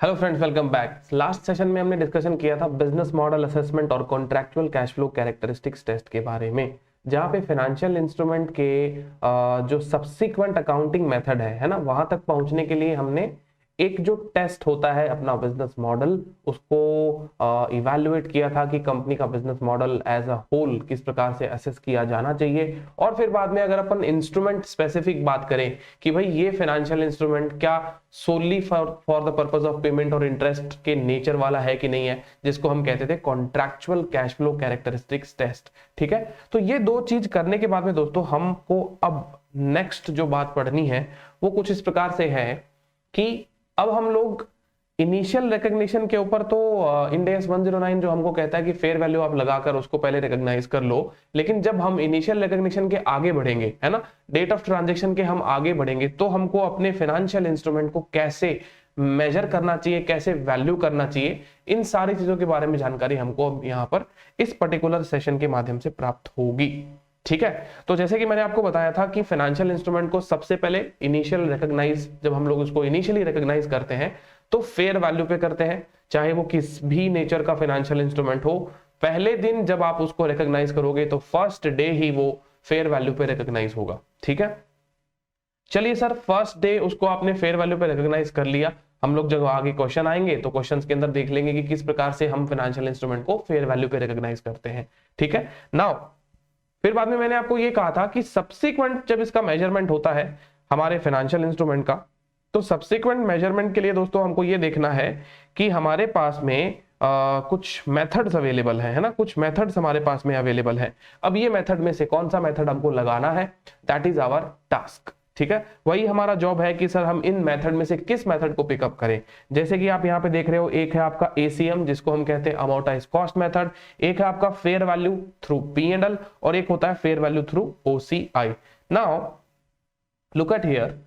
Hello friends, welcome back. Last session में हमने discussion किया था बिजनेस मॉडल असेसमेंट और contractual cash flow characteristics test के बारे में, जहां पे फाइनेंशियल इंस्ट्रूमेंट के जो सब्सिक्वेंट अकाउंटिंग मेथड है ना, वहां तक पहुंचने के लिए हमने एक जो टेस्ट होता है अपना बिजनेस मॉडल, उसको इवैल्यूएट किया था कि कंपनी का business model as a whole किस प्रकार से असेस किया जाना चाहिए। और फिर बाद में अगर अपन इंस्ट्रूमेंट स्पेसिफिक बात करें कि भाई ये फाइनेंशियल इंस्ट्रूमेंट क्या solely for the purpose of payment और इंटरेस्ट के नेचर वाला है कि नहीं है, जिसको हम कहते थे contractual cash flow characteristics test. ठीक है, तो ये दो चीज करने के बाद में दोस्तों हमको अब नेक्स्ट जो बात पढ़नी है वो कुछ इस प्रकार से है कि अब हम लोग इनिशियल रिकग्निशन के ऊपर तो इंड AS 109 जो हमको कहता है कि फेयर वैल्यू आप लगाकर उसको पहले रिकॉग्नाइज कर लो, लेकिन जब हम इनिशियल रिकग्निशन के आगे बढ़ेंगे, है ना, डेट ऑफ ट्रांजैक्शन के हम आगे बढ़ेंगे, तो हमको अपने फाइनेंशियल इंस्ट्रूमेंट को कैसे मेजर करना चाहिए, कैसे वैल्यू करना चाहिए, इन सारी चीजों के बारे में जानकारी हमको यहाँ पर इस पर्टिकुलर सेशन के माध्यम से प्राप्त होगी। ठीक है, तो जैसे कि मैंने आपको बताया था कि फाइनेंशियल इंस्ट्रूमेंट को सबसे पहले इनिशियल रिकॉग्नाइज, जब हम लोग उसको इनिशियली रिकॉग्नाइज करते हैं तो फेयर वैल्यू पे करते हैं, चाहे वो किस भी नेचर का फाइनेंशियल इंस्ट्रूमेंट हो। पहले दिन जब आप उसको रिकॉग्नाइज करोगे तो फर्स्ट डे ही वो फेयर वैल्यू पे रिकॉग्नाइज होगा। ठीक है, चलिए सर, फर्स्ट डे उसको आपने फेयर वैल्यू पे रिकॉग्नाइज कर लिया। हम लोग जब आगे क्वेश्चन आएंगे तो क्वेश्चंस के अंदर देख लेंगे कि किस प्रकार से हम फाइनेंशियल इंस्ट्रूमेंट को फेयर वैल्यू पे रिकॉग्नाइज करते हैं। ठीक है, नाउ फिर बाद में मैंने आपको ये कहा था कि सब्सिक्वेंट जब इसका मेजरमेंट होता है हमारे फाइनेंशियल इंस्ट्रूमेंट का, तो सब्सिक्वेंट मेजरमेंट के लिए दोस्तों हमको ये देखना है कि हमारे पास में कुछ मेथड्स अवेलेबल है ना, कुछ मेथड्स हमारे पास में अवेलेबल है। अब ये मेथड में से कौन सा मेथड हमको लगाना है, दैट इज आवर टास्क। ठीक है, वही हमारा जॉब है कि सर हम इन मेथड में से किस मेथड को पिकअप करें। जैसे कि आप यहाँ पे देख रहे हो, एक है आपका ACM जिसको हम कहते हैं अमोर्टाइज कॉस्ट मेथड, एक है आपका फेयर वैल्यू थ्रू P&L और एक होता है fair value through OCI। Now look at here,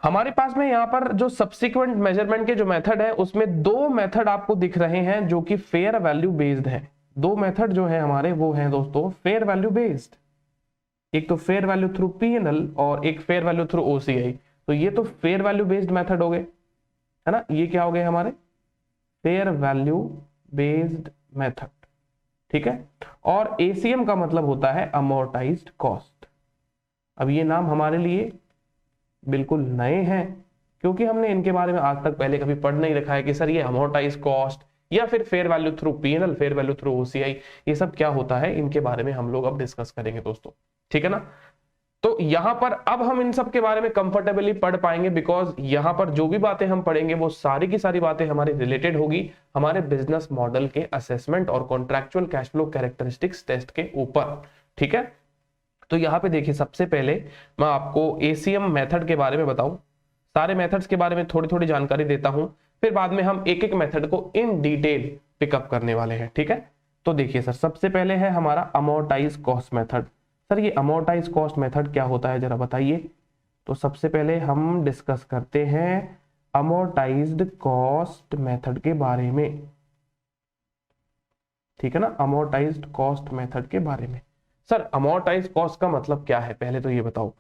हमारे पास में यहाँ पर जो सब्सिक्वेंट मेजरमेंट के जो मेथड है उसमें दो मेथड आपको दिख रहे हैं जो कि फेयर वैल्यू बेस्ड है। दो मेथड जो है हमारे वो हैं दोस्तों फेयर वैल्यू बेस्ड, एक तो फेयर वैल्यू थ्रू P&L और एक फेयर वैल्यू थ्रू OCI। तो ये तो फेयर वैल्यू बेस्ड मेथड हो गए, है ना, ये क्या हो गए हमारे फेयर वैल्यू बेस्ड मेथड। ठीक है, और ACM का मतलब होता है अमोर्टाइज्ड कॉस्ट। अब ये नाम हमारे लिए बिल्कुल नए हैं क्योंकि हमने इनके बारे में आज तक पहले कभी पढ़ नहीं रखा है कि सर ये अमोर्टाइज कॉस्ट या फिर fair value through P&L, fair value through OCI, ये सब क्या होता है, इनके बारे में हम लोग अब डिस्कस करेंगे दोस्तों। ठीक है ना, तो यहां पर अब हम इन सब के बारे में कंफर्टेबली पढ़ पाएंगे बिकॉज यहां पर जो भी बातें हम पढ़ेंगे वो सारी की सारी बातें हमारी रिलेटेड होगी हमारे बिजनेस मॉडल के असेसमेंट और contractual cash flow characteristics test के ऊपर। ठीक है, तो यहां पे देखिए, सबसे पहले मैं आपको ACM मेथड के बारे में बताऊं, सारे मेथड्स के बारे में थोड़ी थोड़ी जानकारी देता हूं, फिर बाद में हम एक एक मेथड को इन डिटेल पिकअप करने वाले हैं। ठीक है, तो देखिए सर, सबसे पहले है हमारा अमोर्टाइज कॉस्ट मेथड। सर ये अमोर्टाइज कॉस्ट मेथड क्या होता है जरा बताइए। तो सबसे पहले हम डिस्कस करते हैं अमोर्टाइज्ड कॉस्ट मेथड के बारे में। ठीक है ना, अमोर्टाइज्ड कॉस्ट मेथड के बारे में। सर अमोर्टाइज कॉस्ट का मतलब क्या है, पहले तो ये बताओ,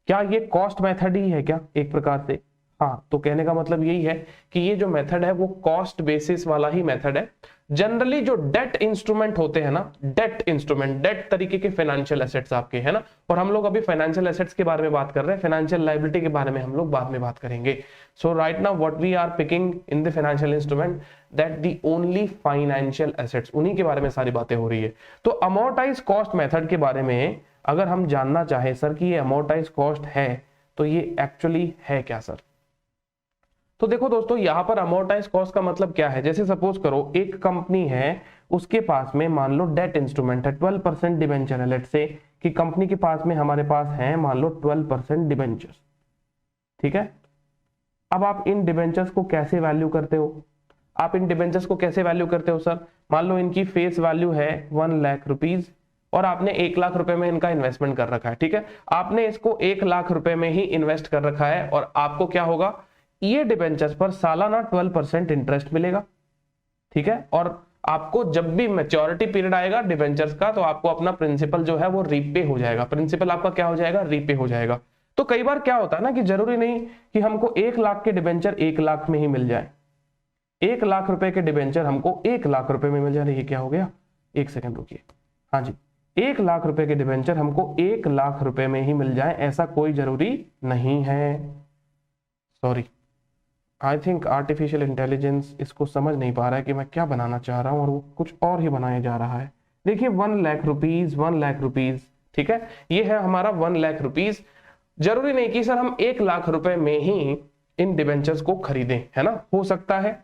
क्या ये कॉस्ट मेथड ही है क्या एक प्रकार से? हाँ, तो कहने का मतलब यही है कि ये जो मेथड है वो कॉस्ट बेसिस वाला ही मेथड है। जनरली जो डेट इंस्ट्रूमेंट होते हैं ना, डेट इंस्ट्रूमेंट, डेट तरीके के फाइनेंशियल एसेट्स आपके, है ना, और हम लोग अभी फाइनेंशियल एसेट्स के बारे में बात कर रहे हैं, फाइनेंशियल लायबिलिटी के बारे में हम लोग बाद में बात करेंगे। So right now what we are picking in the financial instrument that the only financial assets, उन्हीं के बारे में सारी बातें हो रही है। तो अमोर्टाइज कॉस्ट मेथड के बारे में अगर हम जानना चाहें सर कि ये अमोर्टाइज कॉस्ट है तो ये एक्चुअली है क्या सर, तो देखो दोस्तों, यहां पर अमोर्टाइज कॉस्ट का मतलब क्या है। जैसे सपोज करो एक कंपनी है, उसके पास में मान लो डेट इंस्ट्रूमेंट है, 12% डिबेंचर है। लेट से कि कंपनी के पास में हमारे पास है मान लो 12% डिबेंचर्स। ठीक है, अब आप इन डिबेंचर्स को कैसे वैल्यू करते हो, आप इन डिबेंचर्स को कैसे वैल्यू करते हो सर? मान लो इनकी फेस वैल्यू है 1 लाख रुपीज और आपने 1 लाख रुपए में इनका इन्वेस्टमेंट कर रखा है। ठीक है, आपने इसको 1 लाख रुपए में ही इन्वेस्ट कर रखा है और आपको क्या होगा, ये डिबेंचर्स पर सालाना 12% इंटरेस्ट मिलेगा। ठीक है, और आपको जब भी मैच्योरिटी पीरियड आएगा डिबेंचर्स का तो आपको अपना प्रिंसिपल जो है वो रीपे हो जाएगा, प्रिंसिपल आपका क्या हो जाएगा, रीपे हो जाएगा। तो कई बार क्या होता है ना कि जरूरी नहीं कि हमको 1 लाख के डिबेंचर 1 लाख में ही मिल जाए, 1 लाख रुपए के डिबेंचर हमको 1 लाख रुपए में मिल जा रही है। क्या हो गया, 1 सेकंड रुकिए, हाँ जी, 1 लाख रुपए के डिबेंचर हमको 1 लाख रुपए में ही मिल जाए ऐसा कोई जरूरी नहीं है। Sorry, I think artificial intelligence इसको समझ नहीं पा रहा है कि मैं क्या बनाना चाह रहा हूं और वो कुछ और ही बनाया जा रहा है। देखिए 1 लाख रुपीज, 1 लाख रुपीज, ठीक है, ये है हमारा 1 लाख रुपीज। जरूरी नहीं कि सर हम 1 लाख रुपए में ही इन डिबेंचर्स को खरीदें, है ना, हो सकता है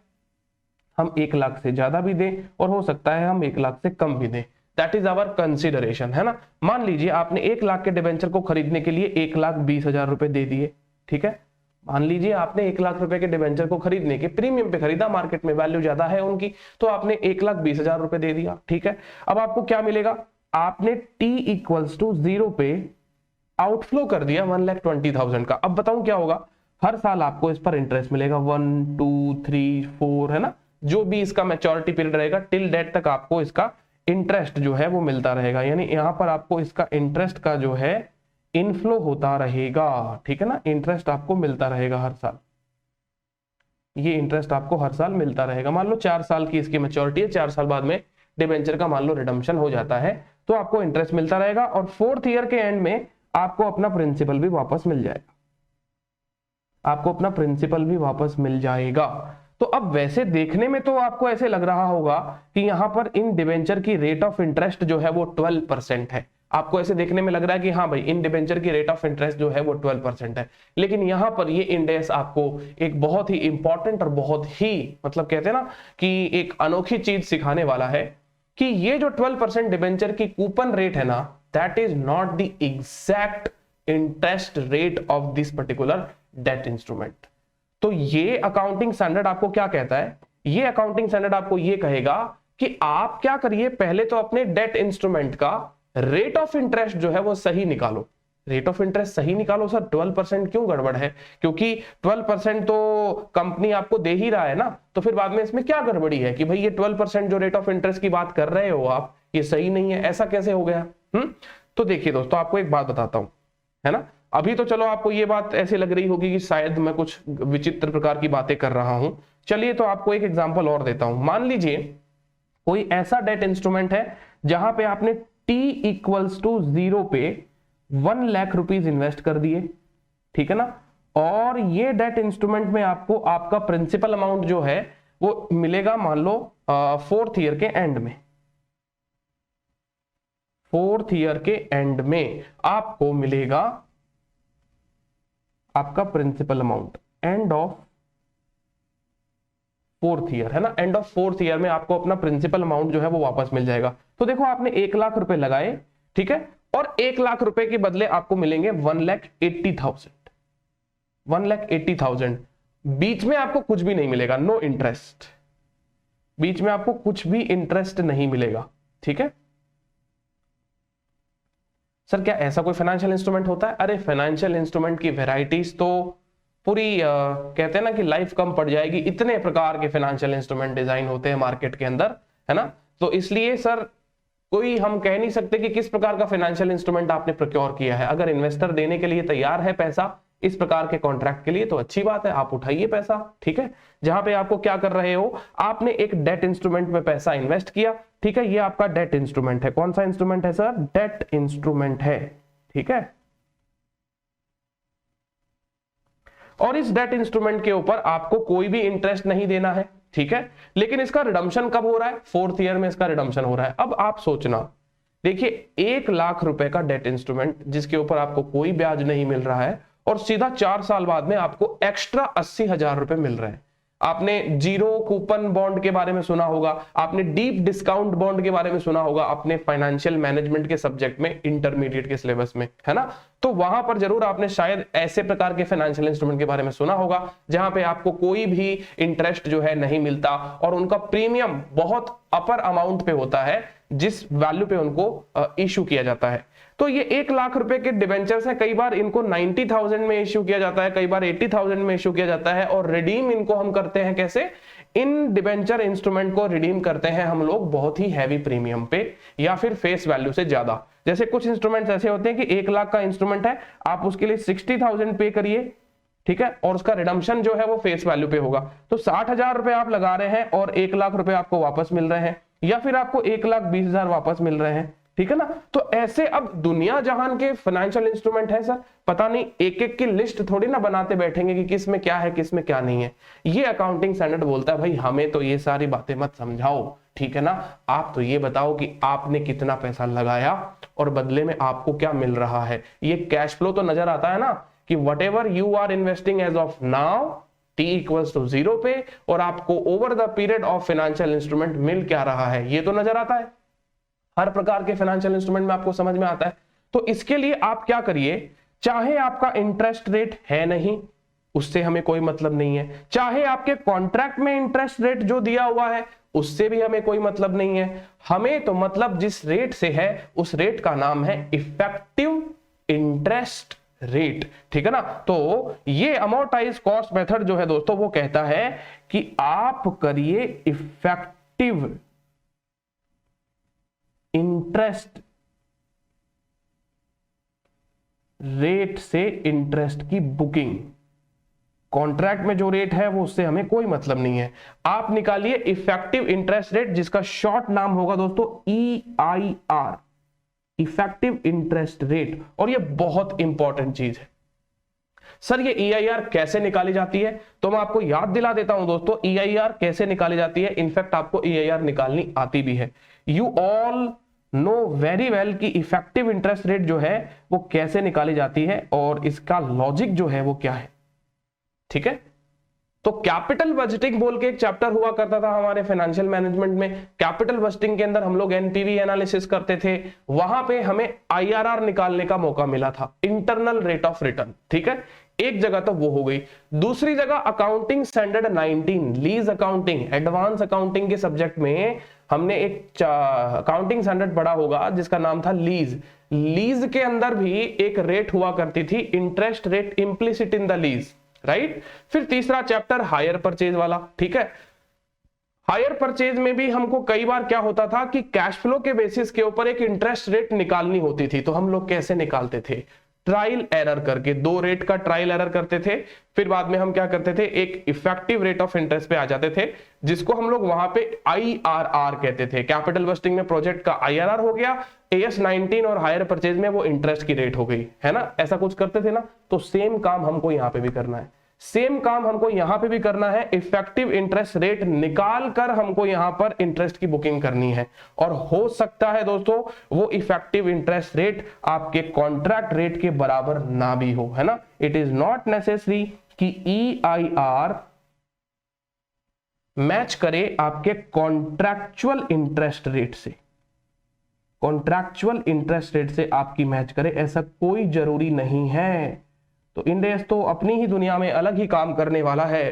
हम 1 लाख से ज्यादा भी दें और हो सकता है हम 1 लाख से कम भी दें। दैट इज आवर कंसिडरेशन, है ना। मान लीजिए आपने 1 लाख के डिबेंचर को खरीदने के लिए 1,20,000 रुपए दे दिए, ठीक है। मान लीजिए आपने 1 लाख रुपए के डिबेंचर को खरीदने के प्रीमियम पे खरीदा, मार्केट में वैल्यू ज्यादा है उनकी, तो आपने 1,20,000 रुपए दे दिया, ठीक है। अब आपको क्या मिलेगा, आपने t इक्वल्स टू 0 पे आउटफ्लो कर दिया 1,20,000 का। अब बताऊं क्या होगा, हर साल आपको इस पर इंटरेस्ट मिलेगा 1 2 3 4, है ना, जो भी इसका मैच्योरिटी पीरियड रहेगा टिल डेट तक आपको इसका इंटरेस्ट जो है वो मिलता रहेगा। यानी यहां पर आपको इसका इंटरेस्ट का जो है इनफ्लो होता रहेगा, ठीक है ना, इंटरेस्ट आपको मिलता रहेगा हर साल, ये इंटरेस्ट आपको हर साल मिलता रहेगा। मान लो 4 साल की इसकी मैच्योरिटी है, 4 साल बाद में डिबेंचर का मान लो रिडम्पशन हो जाता है तो आपको इंटरेस्ट मिलता रहेगा और 4th ईयर के एंड में आपको अपना प्रिंसिपल भी वापस मिल जाएगा, आपको अपना प्रिंसिपल भी वापस मिल जाएगा। तो अब वैसे देखने में तो आपको ऐसे लग रहा होगा कि यहां पर इन डिबेंचर की रेट ऑफ इंटरेस्ट जो है वो 12% है। आपको ऐसे देखने में लग रहा है कि हाँ भाई इन डिबेंचर की रेट ऑफ इंटरेस्ट जो है वो 12% है, लेकिन यहां पर ये इंडेक्स आपको एक बहुत ही इंपॉर्टेंट और बहुत ही मतलब कहते हैं ना कि एक अनोखी चीज सिखाने वाला है कि ये जो 12% डिबेंचर की कूपन रेट है ना, that is not the exact interest rate of this particular debt instrument. तो ये अकाउंटिंग स्टैंडर्ड आपको क्या कहता है, ये अकाउंटिंग स्टैंडर्ड आपको ये कहेगा कि आप क्या करिए, पहले तो अपने डेट इंस्ट्रूमेंट का रेट ऑफ इंटरेस्ट जो है वो सही निकालो। रेट ऑफ इंटरेस्ट सही निकालो सर, 12% क्यों गड़बड़ है, क्योंकि 12% तो कंपनी आपको दे ही रहा है ना, तो फिर बाद में इसमें क्या गड़बड़ी है कि भाई ये 12% जो रेट ऑफ इंटरेस्ट की बात कर रहे हो आप, ये सही नहीं है, ऐसा कैसे हो गया। तो देखिए दोस्तों, आपको एक बात बताता हूं, है ना। अभी तो चलो आपको ये बात ऐसी लग रही होगी कि शायद मैं कुछ विचित्र प्रकार की बातें कर रहा हूं, चलिए तो आपको एक एग्जांपल और देता हूं। मान लीजिए कोई ऐसा डेट इंस्ट्रूमेंट है जहां पे आपने t इक्वल्स टू 0 पे 1 लाख रुपीज इन्वेस्ट कर दिए, ठीक है ना, और ये डेट इंस्ट्रूमेंट में आपको आपका प्रिंसिपल अमाउंट जो है वो मिलेगा मान लो 4th ईयर के एंड में। 4th ईयर के एंड में आपको मिलेगा आपका principal amount, end of 4th year, है ना, एंड ऑफ 4th ईयर में आपको अपना प्रिंसिपल अमाउंट जो है वो वापस मिल जाएगा। तो देखो आपने 1 लाख रुपए लगाए, ठीक है, और 1 लाख रुपए के बदले आपको मिलेंगे 1,80,000, 1,80,000। बीच में आपको कुछ भी नहीं मिलेगा, नो इंटरेस्ट, बीच में आपको कुछ भी इंटरेस्ट नहीं मिलेगा, ठीक है। सर क्या ऐसा कोई फाइनेंशियल इंस्ट्रूमेंट होता है? अरे फाइनेंशियल इंस्ट्रूमेंट की वेराइटीज तो पूरी कहते हैं ना कि लाइफ कम पड़ जाएगी, इतने प्रकार के फाइनेंशियल इंस्ट्रूमेंट डिजाइन होते हैं मार्केट के अंदर, है ना। तो इसलिए सर कोई हम कह नहीं सकते कि किस प्रकार का फाइनेंशियल इंस्ट्रूमेंट आपने प्रोक्योर किया है। अगर इन्वेस्टर देने के लिए तैयार है पैसा इस प्रकार के कॉन्ट्रैक्ट के लिए तो अच्छी बात है, आप उठाइए पैसा, ठीक है। जहां पे आपको क्या कर रहे हो, आपने एक डेट इंस्ट्रूमेंट में पैसा इन्वेस्ट किया, ठीक है, ये आपका डेट इंस्ट्रूमेंट है। कौन सा इंस्ट्रूमेंट है सर? डेट इंस्ट्रूमेंट है, ठीक है। और इस डेट इंस्ट्रूमेंट के ऊपर आपको कोई भी इंटरेस्ट नहीं देना है, ठीक है, लेकिन इसका रिडम्पशन कब हो रहा है? 4th ईयर में इसका रिडम्पशन हो रहा है। अब आप सोचना, देखिए 1 लाख रुपए का डेट इंस्ट्रूमेंट जिसके ऊपर आपको कोई ब्याज नहीं मिल रहा है और सीधा 4 साल बाद में आपको एक्स्ट्रा 80,000 रुपए मिल रहे हैं। आपने जीरो कूपन बॉन्ड के बारे में सुना होगा, आपने डीप डिस्काउंट बॉन्ड के बारे में सुना होगा अपने फाइनेंशियल मैनेजमेंट के सब्जेक्ट में, इंटरमीडिएट के सिलेबस में, है ना। तो वहां पर जरूर आपने शायद ऐसे प्रकार के फाइनेंशियल इंस्ट्रूमेंट के बारे में सुना होगा जहां पे आपको कोई भी इंटरेस्ट जो है नहीं मिलता और उनका प्रीमियम बहुत अपर अमाउंट पे होता है जिस वैल्यू पे उनको इश्यू किया जाता है। तो ये 1 लाख रुपए के डिबेंचर्स हैं, कई बार इनको 90,000 में इश्यू किया जाता है, कई बार 80,000 में इश्यू किया जाता है, और रिडीम इनको हम करते हैं कैसे? इन डिबेंचर इंस्ट्रूमेंट को रिडीम करते हैं हम लोग बहुत ही हैवी प्रीमियम पे या फिर फेस वैल्यू से ज्यादा। जैसे कुछ इंस्ट्रूमेंट्स ऐसे होते हैं कि 1 लाख का इंस्ट्रूमेंट है, आप उसके लिए 60,000 पे करिए, ठीक है, और उसका रिडम्पशन जो है वो फेस वैल्यू पे होगा। तो 60,000 रुपए आप लगा रहे हैं और 1,00,000 रुपए आपको वापस मिल रहे हैं, या फिर आपको 1,20,000 वापस मिल रहे हैं, ठीक है ना। तो ऐसे अब दुनिया जहान के फाइनेंशियल इंस्ट्रूमेंट है सर, पता नहीं एक एक की लिस्ट थोड़ी ना बनाते बैठेंगे कि किस में क्या है किस में क्या नहीं है। ये अकाउंटिंग स्टैंडर्ड बोलता है भाई हमें तो ये सारी बातें मत समझाओ, ठीक है ना, आप तो ये बताओ कि आपने कितना पैसा लगाया और बदले में आपको क्या मिल रहा है। ये कैश फ्लो तो नजर आता है ना कि whatever you are investing as of now t equals to 0 पे, और आपको over the period of financial instrument मिल क्या रहा है, ये तो नजर आता है। हर प्रकार के फाइनेंशियल इंस्ट्रूमेंट में आपको समझ में आता है। तो इसके लिए आप क्या करिए, चाहे आपका इंटरेस्ट रेट है नहीं, उससे हमें कोई मतलब नहीं है, चाहे आपके कॉन्ट्रैक्ट में इंटरेस्ट रेट जो दिया हुआ है उससे भी हमें कोई मतलब नहीं है। हमें तो मतलब जिस रेट से है उस रेट का नाम है इफेक्टिव इंटरेस्ट रेट, ठीक है ना। तो ये अमोर्टाइज कॉस्ट मेथड जो है दोस्तों वो कहता है कि आप करिए इफेक्टिव इंटरेस्ट रेट से इंटरेस्ट की बुकिंग। कॉन्ट्रैक्ट में जो रेट है वो उससे हमें कोई मतलब नहीं है, आप निकालिए इफेक्टिव इंटरेस्ट रेट, जिसका शॉर्ट नाम होगा दोस्तों EIR, इफेक्टिव इंटरेस्ट रेट। और ये बहुत इंपॉर्टेंट चीज है सर, ये EIR कैसे निकाली जाती है, तो मैं आपको याद दिला देता हूं दोस्तों EIR कैसे निकाली जाती है। इनफैक्ट आपको EIR निकालनी आती भी है। You all know very well कि इफेक्टिव इंटरेस्ट रेट जो है वो कैसे निकाली जाती है और इसका लॉजिक जो है वो क्या है, ठीक है। तो कैपिटल बजटिंग बोल के एक चैप्टर हुआ करता था हमारे फाइनेंशियल मैनेजमेंट में। कैपिटल बजटिंग के अंदर हम लोग एनपीवी एनालिसिस करते थे, वहां पे हमें IRR निकालने का मौका मिला था, इंटरनल रेट ऑफ रिटर्न, ठीक है। एक जगह तो वो हो गई। दूसरी जगह accounting standard 19 lease accounting, advance accounting के सब्जेक्ट में हमने एक अकाउंटिंग स्टैंडर्ड पढ़ा होगा जिसका नाम था लीज। लीज के अंदर भी एक रेट हुआ करती थी, interest rate implicit in the lease, right. फिर तीसरा चैप्टर हायर परचेज वाला, ठीक है। हायर परचेज में भी हमको कई बार क्या होता था कि कैश फ्लो के बेसिस के ऊपर एक इंटरेस्ट रेट निकालनी होती थी। तो हम लोग कैसे निकालते थे, ट्रायल एरर करके, 2 रेट का ट्रायल एरर करते थे। फिर बाद में हम क्या करते थे, एक इफेक्टिव रेट ऑफ इंटरेस्ट पे आ जाते थे, जिसको हम लोग वहां पे IRR कहते थे। कैपिटल बस्टिंग में प्रोजेक्ट का IRR हो गया, AS 19 और हायर परचेज में वो इंटरेस्ट की रेट हो गई, है ना। ऐसा कुछ करते थे ना। तो सेम काम हमको यहाँ पे भी करना है, सेम काम हमको यहां पे भी करना है। इफेक्टिव इंटरेस्ट रेट निकाल कर हमको यहां पर इंटरेस्ट की बुकिंग करनी है। और हो सकता है दोस्तों वो इफेक्टिव इंटरेस्ट रेट आपके कॉन्ट्रैक्ट रेट के बराबर ना भी हो, है ना। इट इज नॉट नेसेसरी कि EIR मैच करे आपके कॉन्ट्रैक्चुअल इंटरेस्ट रेट से, कॉन्ट्रैक्चुअल इंटरेस्ट रेट से आपकी मैच करे, ऐसा कोई जरूरी नहीं है। तो इंडेस तो अपनी ही दुनिया में अलग ही काम करने वाला है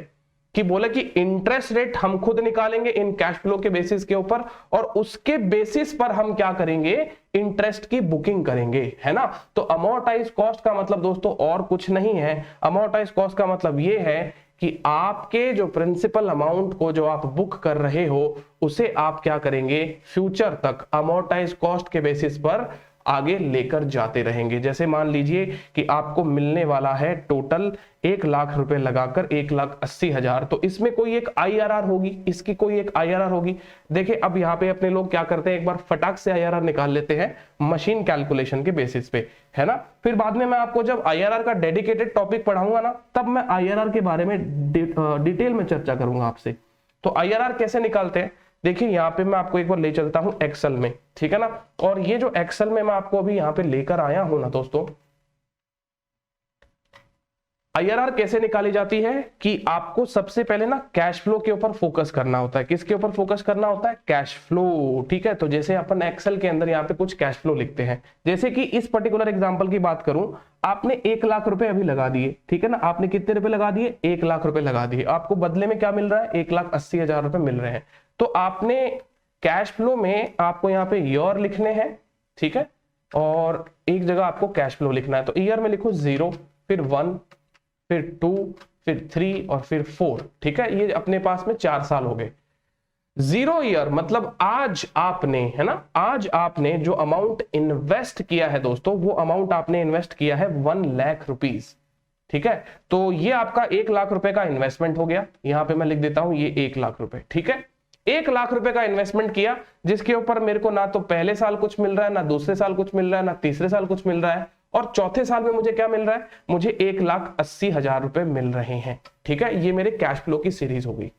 कि बोले कि इंटरेस्ट रेट हम खुद निकालेंगे इन कैश फ्लो के बेसिस के ऊपर, और उसके बेसिस पर हम क्या करेंगे, इंटरेस्ट की बुकिंग करेंगे, है ना। तो अमोर्टाइज कॉस्ट का मतलब दोस्तों और कुछ नहीं है। अमोर्टाइज कॉस्ट का मतलब ये है कि आपके जो प्रिंसिपल अमाउंट को जो आप बुक कर रहे हो उसे आप क्या करेंगे, फ्यूचर तक अमोर्टाइज कॉस्ट के बेसिस पर आगे लेकर जाते रहेंगे। जैसे मान लीजिए कि आपको मिलने वाला है टोटल 1,00,000 रुपए लगाकर 1,80,000, तो इसमें कोई एक IRR होगी, इसकी कोई एक IRR होगी। देखिए अब यहाँ पे अपने लोग क्या करते हैं, एक बार फटाक से IRR निकाल लेते हैं मशीन कैलकुलेशन के बेसिस पे, है ना। फिर बाद में मैं आपको जब IRR का डेडिकेटेड टॉपिक पढ़ाऊंगा ना, तब मैं IRR के बारे में डिटेल में चर्चा करूंगा आपसे। तो IRR कैसे निकालते हैं, देखिए यहाँ पे मैं आपको एक बार ले चलता हूं एक्सेल में, ठीक है ना। और ये जो एक्सेल में मैं आपको अभी यहाँ पे लेकर आया हूं ना दोस्तों, IRR कैसे निकाली जाती है कि आपको सबसे पहले ना कैश फ्लो के ऊपर फोकस करना होता है। किसके ऊपर फोकस करना होता है, कैश फ्लो, ठीक है। तो जैसे अपन एक्सेल के अंदर यहाँ पे कुछ कैश फ्लो लिखते हैं, जैसे कि इस पर्टिकुलर एग्जांपल की बात करूं, आपने 1,00,000 रुपए अभी लगा दिए, ठीक है ना। आपने कितने रुपए लगा दिए, 1,00,000 रुपए लगा दिए। आपको बदले में क्या मिल रहा है, 1,80,000 रुपए मिल रहे हैं। तो आपने कैश फ्लो में आपको यहाँ पे ईयर लिखने हैं, ठीक है, और एक जगह आपको कैश फ्लो लिखना है। तो ईयर में लिखो 0, फिर 1, फिर 2, फिर 3 और फिर 4, ठीक है। ये अपने पास में 4 साल हो गए। 0 ईयर मतलब आज आपने, है ना, आज आपने जो अमाउंट इन्वेस्ट किया है दोस्तों, वो अमाउंट आपने इन्वेस्ट किया है 1,00,000 रुपीज, ठीक है, तो ये आपका 1 लाख रुपए का इन्वेस्टमेंट हो गया, यहां पे मैं लिख देता हूं ये 1 लाख रुपए। ठीक है, 1 लाख रुपए का इन्वेस्टमेंट किया, जिसके ऊपर मेरे को ना तो पहले साल कुछ मिल रहा है, ना दूसरे साल कुछ मिल रहा है, ना तीसरे साल कुछ मिल रहा है, और चौथे साल में मुझे क्या मिल रहा है, मुझे 1,80,000 रुपए मिल रहे हैं। ठीक है, ये मेरे कैश फ्लो की सीरीज हो गई।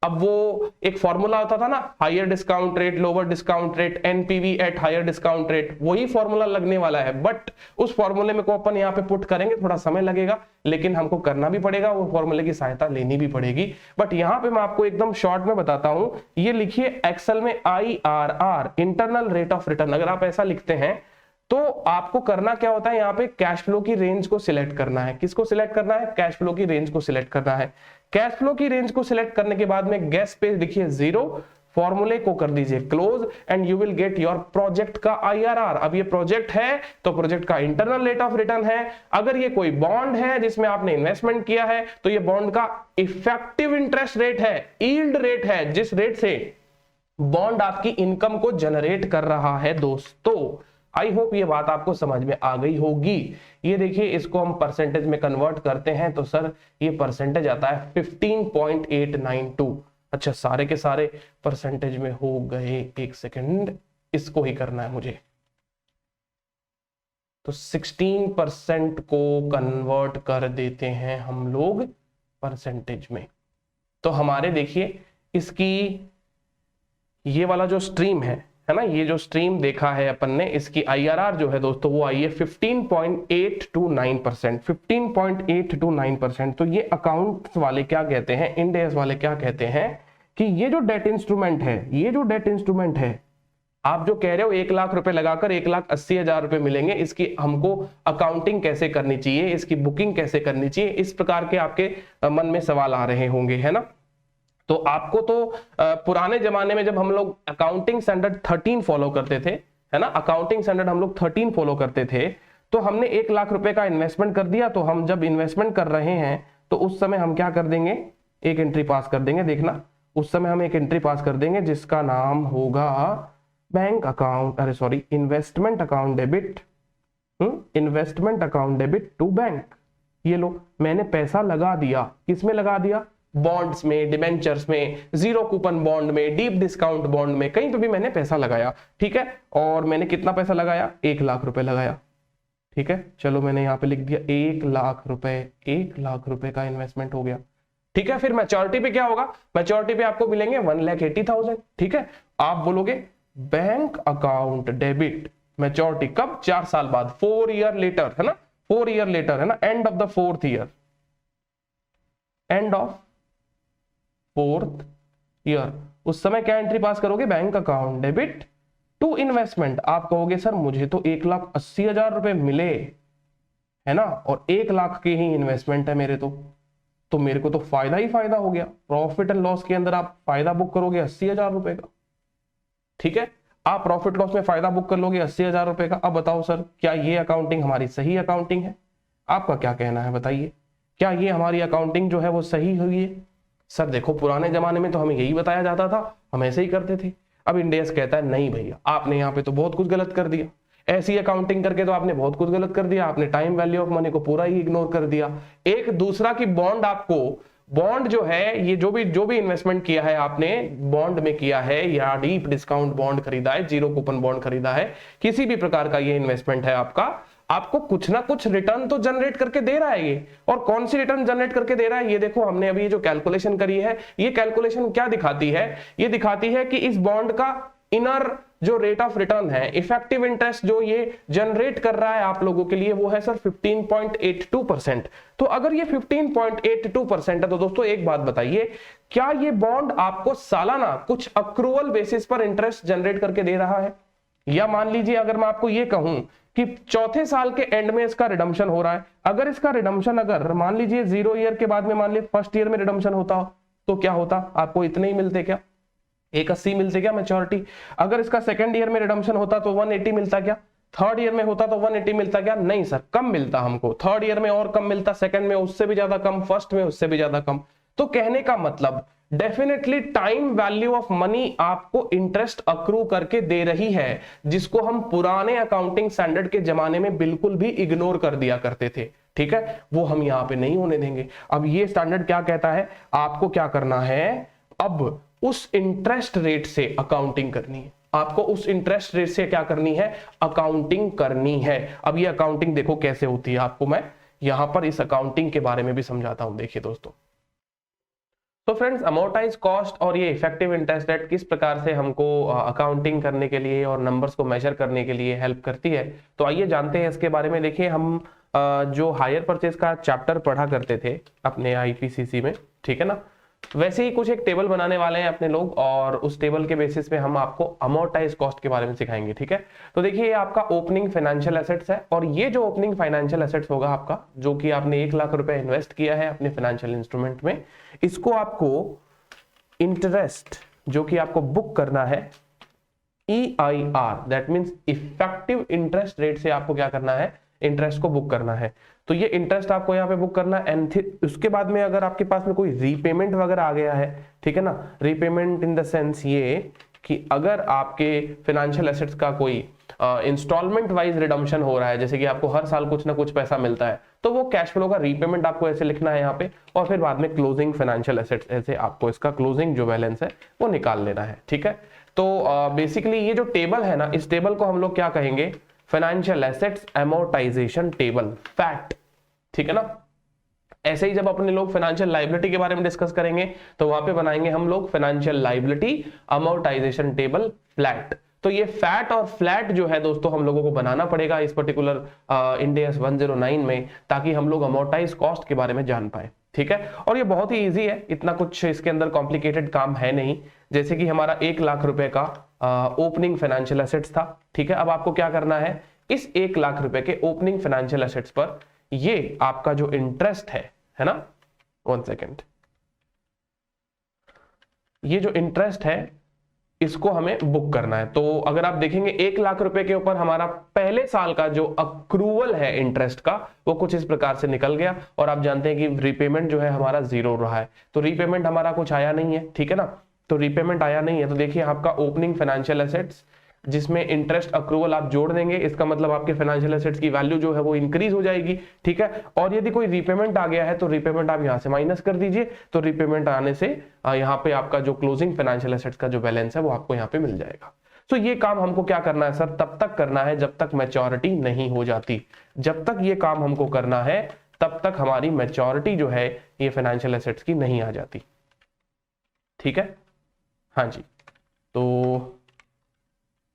अब वो एक फॉर्मूला होता था ना, higher discount rate, lower discount rate, NPV at higher discount rate, वही फॉर्मूला लगने वाला है। बट उस फॉर्मूले में को अपन यहाँ पे पुट करेंगे, थोड़ा समय लगेगा, लेकिन हमको करना भी पड़ेगा, वो फॉर्मूले की सहायता लेनी भी पड़ेगी। बट यहाँ पे मैं आपको एकदम शॉर्ट में बताता हूं, ये लिखिए एक्सेल में IRR, internal rate of return. अगर आप ऐसा लिखते हैं तो आपको करना क्या होता है, यहाँ पे कैश फ्लो की रेंज को सिलेक्ट करना है। किसको सिलेक्ट करना है, कैश फ्लो की रेंज को सिलेक्ट करना है। कैश फ्लो की रेंज को सिलेक्ट करने के बाद में गैस पे लिखिए 0, फॉर्मूले को कर दीजिए close, and you will get your project का IRR। अब ये प्रोजेक्ट है तो प्रोजेक्ट का इंटरनल रेट ऑफ रिटर्न है। अगर ये कोई बॉन्ड है जिसमें आपने इन्वेस्टमेंट किया है, तो ये बॉन्ड का इफेक्टिव इंटरेस्ट रेट है, यील्ड रेट है, जिस रेट से बॉन्ड आपकी इनकम को जनरेट कर रहा है। दोस्तों आई होप ये बात आपको समझ में आ गई होगी। ये देखिए, इसको हम परसेंटेज में कन्वर्ट करते हैं तो सर ये परसेंटेज आता है 15.892। अच्छा, सारे के सारे परसेंटेज में हो गए, एक सेकंड, इसको ही करना है मुझे। तो 16% को कन्वर्ट कर देते हैं हम लोग परसेंटेज में। तो हमारे देखिए, इसकी ये वाला जो स्ट्रीम है ना, ये जो स्ट्रीम देखा है अपन ने, इसकी IRR जो है दोस्तों वो आई है 15.829%। 15.829%। तो ये अकाउंट्स वाले क्या कहते हैं, इंड एस वाले क्या कहते हैं कि ये जो डेट इंस्ट्रूमेंट है, ये जो डेट इंस्ट्रूमेंट है, आप जो कह रहे हो 1 लाख रुपए लगाकर 1,80,000 रुपए मिलेंगे, इसकी हमको अकाउंटिंग कैसे करनी चाहिए, इसकी बुकिंग कैसे करनी चाहिए, इस प्रकार के आपके मन में सवाल आ रहे होंगे, है ना। तो आपको तो पुराने जमाने में जब हम लोग अकाउंटिंग स्टैंडर्ड 13 फॉलो करते थे, है ना, अकाउंटिंग स्टैंडर्ड हम लोग 13 फॉलो करते थे, तो हमने 1 लाख रुपए का इन्वेस्टमेंट कर दिया। तो हम जब इन्वेस्टमेंट कर रहे हैं तो उस समय हम क्या कर देंगे, एक एंट्री पास कर देंगे। देखना, उस समय हम एक एंट्री पास कर देंगे जिसका नाम होगा बैंक अकाउंट, अरे sorry, investment account debit, investment account debit to bank. ये लो, मैंने पैसा लगा दिया, किसमें लगा दिया, बॉन्ड्स में, डिबेंचर्स में, जीरो कूपन बॉन्ड में, डीप डिस्काउंट बॉन्ड में, कहीं पे भी मैंने पैसा लगाया। ठीक है, और मैंने कितना पैसा लगाया, 1 लाख रुपए लगाया। ठीक है, चलो मैंने यहाँ पे लिख दिया 1 लाख रुपए, 1 लाख रुपए का इन्वेस्टमेंट हो गया। ठीक है, फिर मैच्योरिटी पे क्या होगा, मैच्योरिटी पे आपको मिलेंगे 1,80,000। ठीक है, आप बोलोगे बैंक अकाउंट डेबिट, मैच्योरिटी कब, 4 साल बाद, 4 ईयर लेटर, है ना, 4 ईयर लेटर, है ना, end of the 4th year, end of 4th year. उस समय क्या एंट्री पास करोगे, bank account debit to investment. आप कहोगे सर मुझे तो 1,80,000 रुपए मिले, है ना, और 1 लाख के ही इन्वेस्टमेंट है मेरे तो मेरे को तो फायदा ही फायदा हो गया। प्रॉफिट एंड लॉस के अंदर आप फायदा बुक करोगे 80,000 रुपए का। ठीक है, आप प्रॉफिट लॉस में फायदा बुक कर लोगे 80,000 रुपए का। अब बताओ सर, क्या ये अकाउंटिंग हमारी सही अकाउंटिंग है? आपका क्या कहना है, बताइए, क्या ये हमारी अकाउंटिंग जो है वो सही हुई है? सर देखो, पुराने जमाने में तो हमें यही बताया जाता था, हम ऐसे ही करते थे। अब इंड एस कहता है नहीं भैया, आपने यहाँ पे तो बहुत कुछ गलत कर दिया, ऐसी अकाउंटिंग करके तो आपने बहुत कुछ गलत कर दिया, आपने टाइम वैल्यू ऑफ मनी को पूरा ही इग्नोर कर दिया। एक दूसरा की बॉन्ड, आपको बॉन्ड जो है, ये जो भी इन्वेस्टमेंट किया है आपने बॉन्ड में किया है, या डीप डिस्काउंट बॉन्ड खरीदा है, जीरो कूपन बॉन्ड खरीदा है, किसी भी प्रकार का ये इन्वेस्टमेंट है आपका, आपको कुछ ना कुछ रिटर्न तो जनरेट करके दे रहा है ये। और कौन सी रिटर्न जनरेट करके दे रहा है, ये देखो हमने अभी जो कैलकुलेशन करी है, ये कैलकुलेशन क्या दिखाती है, ये दिखाती है कि इस बॉन्ड का इनर जो रेट ऑफ रिटर्न है, इफेक्टिव इंटरेस्ट जो ये जनरेट कर रहा है आप लोगों के लिए, वो है सर 15.82%। तो अगर ये 15.82% है तो दोस्तों एक बात बताइए, क्या ये बॉन्ड आपको सालाना कुछ अक्रूवल बेसिस पर इंटरेस्ट जनरेट करके दे रहा है? या मान लीजिए अगर मैं आपको ये कहूं कि चौथे साल के एंड में इसका रिडम्पशन हो रहा है, अगर इसका रिडम्पशन अगर मान लीजिए 0 ईयर के बाद में, मान लीजिए 1st ईयर में रिडम्पशन होता तो क्या होता, आपको इतने ही मिलते क्या, 180 मिलते क्या मैच्योरिटी? अगर इसका 2nd ईयर में रिडम्पशन होता तो 180 मिलता क्या? 3rd ईयर में होता तो 180 मिलता क्या? नहीं सर, कम मिलता हमको। 3rd ईयर में और कम मिलता, 2nd में उससे भी ज्यादा कम, 1st में उससे भी ज्यादा कम। तो कहने का मतलब definitely time value of money आपको इंटरेस्ट अक्रू करके दे रही है, जिसको हम पुराने अकाउंटिंग स्टैंडर्ड के जमाने में बिल्कुल भी इग्नोर कर दिया करते थे। ठीक है, वो हम यहां पे नहीं होने देंगे। अब ये स्टैंडर्ड क्या कहता है, आपको क्या करना है, अब उस इंटरेस्ट रेट से अकाउंटिंग करनी है, आपको उस इंटरेस्ट रेट से क्या करनी है, अकाउंटिंग करनी है। अब ये अकाउंटिंग देखो कैसे होती है, आपको मैं यहां पर इस अकाउंटिंग के बारे में भी समझाता हूं। देखिए दोस्तों, तो फ्रेंड्स अमोर्टाइज कॉस्ट और ये इफेक्टिव इंटरेस्ट रेट किस प्रकार से हमको अकाउंटिंग करने के लिए और नंबर्स को मेजर करने के लिए हेल्प करती है, तो आइए जानते हैं इसके बारे में। देखिए हम जो हायर परचेज का चैप्टर पढ़ा करते थे अपने आईपीसीसी में, ठीक है ना, वैसे ही कुछ एक टेबल बनाने वाले हैं अपने लोग, और उस टेबल के बेसिस पे हम आपको अमोर्टाइज कॉस्ट के बारे में सिखाएंगे। ठीक है, तो देखिए ये आपका ओपनिंग फाइनेंशियल एसेट्स है, और ये जो ओपनिंग फाइनेंशियल एसेट्स होगा आपका, जो कि आपने 1 लाख रुपए इन्वेस्ट किया है अपने फाइनेंशियल इंस्ट्रूमेंट में, इसको आपको इंटरेस्ट जो कि आपको बुक करना है EIR, that means effective interest rate से आपको क्या करना है, इंटरेस्ट को बुक करना है। तो ये इंटरेस्ट आपको यहाँ पे बुक करना है, एंड उसके बाद में अगर आपके पास में कोई रीपेमेंट वगैरह आ गया है, ठीक है ना, रीपेमेंट इन द सेंस ये कि अगर आपके फाइनेंशियल एसेट्स का कोई इंस्टॉलमेंट वाइज रिडम्पशन हो रहा है, जैसे कि आपको हर साल कुछ ना कुछ पैसा मिलता है, तो वो कैश फ्लो का रीपेमेंट आपको ऐसे लिखना है यहाँ पे, और फिर बाद में क्लोजिंग फाइनेंशियल एसेट्स ऐसे आपको इसका क्लोजिंग जो बैलेंस है वो निकाल लेना है। ठीक है, तो बेसिकली ये जो टेबल है ना, इस टेबल को हम लोग क्या कहेंगे, financial assets amortisation table, fat. ठीक है ना, ऐसे ही जब अपने लोग फाइनेंशियल लायबिलिटी के बारे में डिस्कस करेंगे तो वहां पे बनाएंगे हम लोग financial liability amortisation table flat. तो ये फैट और फ्लैट जो है दोस्तों हम लोगों को बनाना पड़ेगा इस पर्टिकुलर इंड AS 109 में, ताकि हम लोग अमोर्टाइज कॉस्ट के बारे में जान पाए। ठीक है, और ये बहुत ही इजी है, इतना कुछ इसके अंदर कॉम्प्लिकेटेड काम है नहीं। जैसे कि हमारा 1 लाख रुपए का ओपनिंग फाइनेंशियल एसेट्स था, ठीक है, अब आपको क्या करना है, इस 1 लाख रुपए के ओपनिंग फाइनेंशियल एसेट्स पर ये आपका जो इंटरेस्ट है ना, 1 सेकेंड, ये जो इंटरेस्ट है इसको हमें बुक करना है। तो अगर आप देखेंगे 1 लाख रुपए के ऊपर हमारा पहले साल का जो अक्रूवल है इंटरेस्ट का, वो कुछ इस प्रकार से निकल गया, और आप जानते हैं कि रीपेमेंट जो है हमारा 0 रहा है, तो रीपेमेंट हमारा कुछ आया नहीं है। ठीक है ना, तो रीपेमेंट आया नहीं है, तो देखिए आपका ओपनिंग फाइनेंशियल एसेट्स जिसमें इंटरेस्ट अक्रूवल आप जोड़ देंगे, इसका मतलब आपके फाइनेंशियल एसेट्स की वैल्यू जो है वो इंक्रीज हो जाएगी। ठीक है, और यदि कोई रीपेमेंट आ गया है तो रीपेमेंट आप यहां से माइनस कर दीजिए, तो रीपेमेंट आने से यहाँ पे आपका जो क्लोजिंग फाइनेंशियल एसेट्स का जो बैलेंस है वो आपको यहाँ पे मिल जाएगा। तो ये काम हमको क्या करना है सर, तब तक करना है जब तक मैच्योरिटी नहीं हो जाती। जब तक ये काम हमको करना है तब तक हमारी मैच्योरिटी जो है ये फाइनेंशियल एसेट्स की नहीं आ जाती। ठीक है, हाँ जी, तो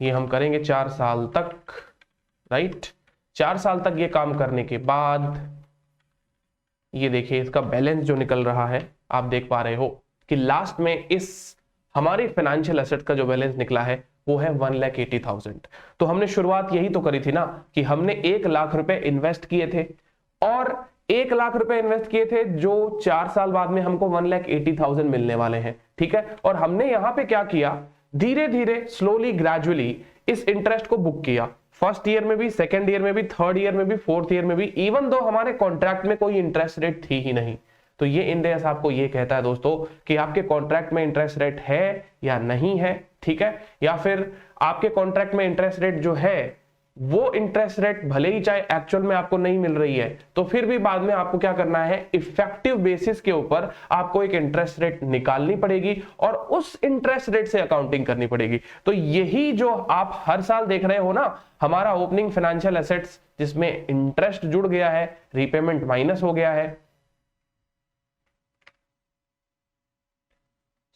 ये हम करेंगे 4 साल तक, राइट। 4 साल तक ये काम करने के बाद ये देखिए इसका बैलेंस जो निकल रहा है, आप देख पा रहे हो कि लास्ट में इस हमारे फाइनेंशियल एसेट का जो बैलेंस निकला है वो है 1,80,000। तो हमने शुरुआत यही तो करी थी ना कि हमने 1 लाख रुपए इन्वेस्ट किए थे, और 1 लाख रुपए इन्वेस्ट किए थे जो 4 साल बाद में हमको 1,80,000 मिलने वाले हैं। ठीक है, और हमने यहां पे क्या किया, धीरे धीरे स्लोली ग्रेजुअली इस इंटरेस्ट को बुक किया, फर्स्ट ईयर में भी, सेकेंड ईयर में भी, थर्ड ईयर में भी, फोर्थ ईयर में भी, इवन दो हमारे कॉन्ट्रैक्ट में कोई इंटरेस्ट रेट थी ही नहीं। तो ये इंड AS आपको ये कहता है दोस्तों कि आपके कॉन्ट्रैक्ट में इंटरेस्ट रेट है या नहीं है। ठीक है, या फिर आपके कॉन्ट्रैक्ट में इंटरेस्ट रेट जो है वो इंटरेस्ट रेट भले ही चाहे एक्चुअल में आपको नहीं मिल रही है, तो फिर भी बाद में आपको क्या करना है, इफेक्टिव बेसिस के ऊपर आपको एक इंटरेस्ट रेट निकालनी पड़ेगी और उस इंटरेस्ट रेट से अकाउंटिंग करनी पड़ेगी। तो यही जो आप हर साल देख रहे हो ना, हमारा ओपनिंग फाइनेंशियल एसेट्स जिसमें इंटरेस्ट जुड़ गया है, रीपेमेंट माइनस हो गया है।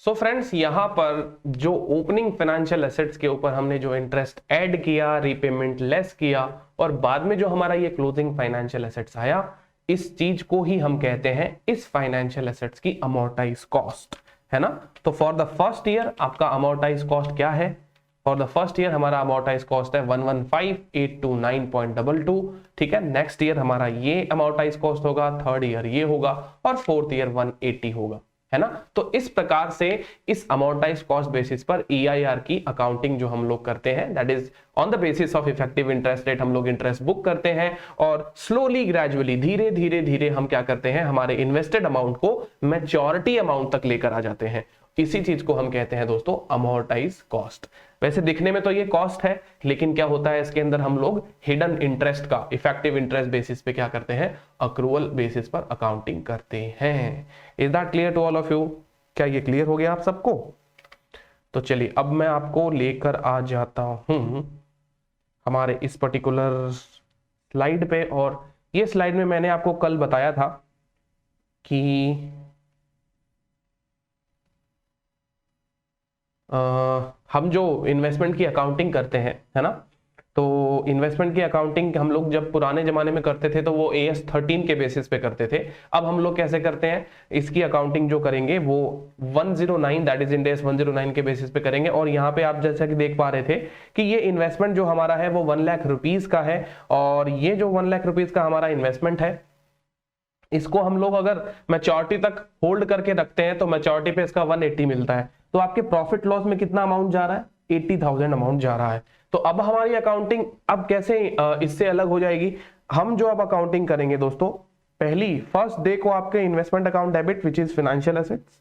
सो फ्रेंड्स, यहां पर जो ओपनिंग फाइनेंशियल एसेट्स के ऊपर हमने जो इंटरेस्ट ऐड किया, रीपेमेंट लेस किया, और बाद में जो हमारा ये क्लोजिंग फाइनेंशियल एसेट्स आया, इस चीज को ही हम कहते हैं इस फाइनेंशियल एसेट्स की अमोर्टाइज कॉस्ट, है ना। तो फॉर द फर्स्ट ईयर आपका अमोर्टाइज कॉस्ट क्या है, फॉर द फर्स्ट ईयर हमारा अमोर्टाइज कॉस्ट है 115,829.22। ठीक है, नेक्स्ट ईयर हमारा ये अमोर्टाइज कॉस्ट होगा, थर्ड ईयर ये होगा, और फोर्थ ईयर 180 होगा। है ना। तो इस प्रकार से इस अमोर्टाइज कॉस्ट बेसिस पर EIR की अकाउंटिंग जो हम लोग करते हैं, that is on the basis of effective interest rate हम लोग इंटरेस्ट बुक करते हैं, और स्लोली ग्रेजुअली धीरे धीरे धीरे हम क्या करते हैं, हमारे इन्वेस्टेड अमाउंट को मैच्योरिटी अमाउंट तक लेकर आ जाते हैं। इसी चीज को हम कहते हैं दोस्तों अमोर्टाइज कॉस्ट। वैसे दिखने में तो ये कॉस्ट है, लेकिन क्या होता है इसके अंदर हम लोग हिडन इंटरेस्ट का इफेक्टिव इंटरेस्ट बेसिस पे क्या करते हैं, अक्रूवल बेसिस पर अकाउंटिंग करते हैं। Is that clear to all of you? क्या ये क्लियर हो गया आप सबको? तो चलिए अब मैं आपको लेकर आ जाता हूं हमारे इस पर्टिकुलर स्लाइड पे, और ये स्लाइड में मैंने आपको कल बताया था कि हम जो इन्वेस्टमेंट की अकाउंटिंग करते हैं, है ना, तो इन्वेस्टमेंट की अकाउंटिंग हम लोग जब पुराने जमाने में करते थे तो वो AS 13 के बेसिस पे करते थे। अब हम लोग कैसे करते हैं, इसकी अकाउंटिंग जो करेंगे वो 109 दैट इज इंड AS 109 के बेसिस पे करेंगे। और यहाँ पे आप जैसा कि देख पा रहे थे कि ये इन्वेस्टमेंट जो हमारा है वो 1 लाख रुपीज का है, और ये जो 1 लाख रुपीज का हमारा इन्वेस्टमेंट है, इसको हम लोग अगर मैच्योरिटी तक होल्ड करके रखते हैं तो मैच्योरिटी पे इसका 180 मिलता है। तो आपके प्रॉफिट लॉस में कितना अमाउंट जा रहा है, 80,000 अमाउंट जा रहा है। तो अब हमारी अकाउंटिंग अब कैसे इससे अलग हो जाएगी। हम जो अब अकाउंटिंग करेंगे दोस्तों, पहली फर्स्ट डे को आपके investment account debit which is financial assets,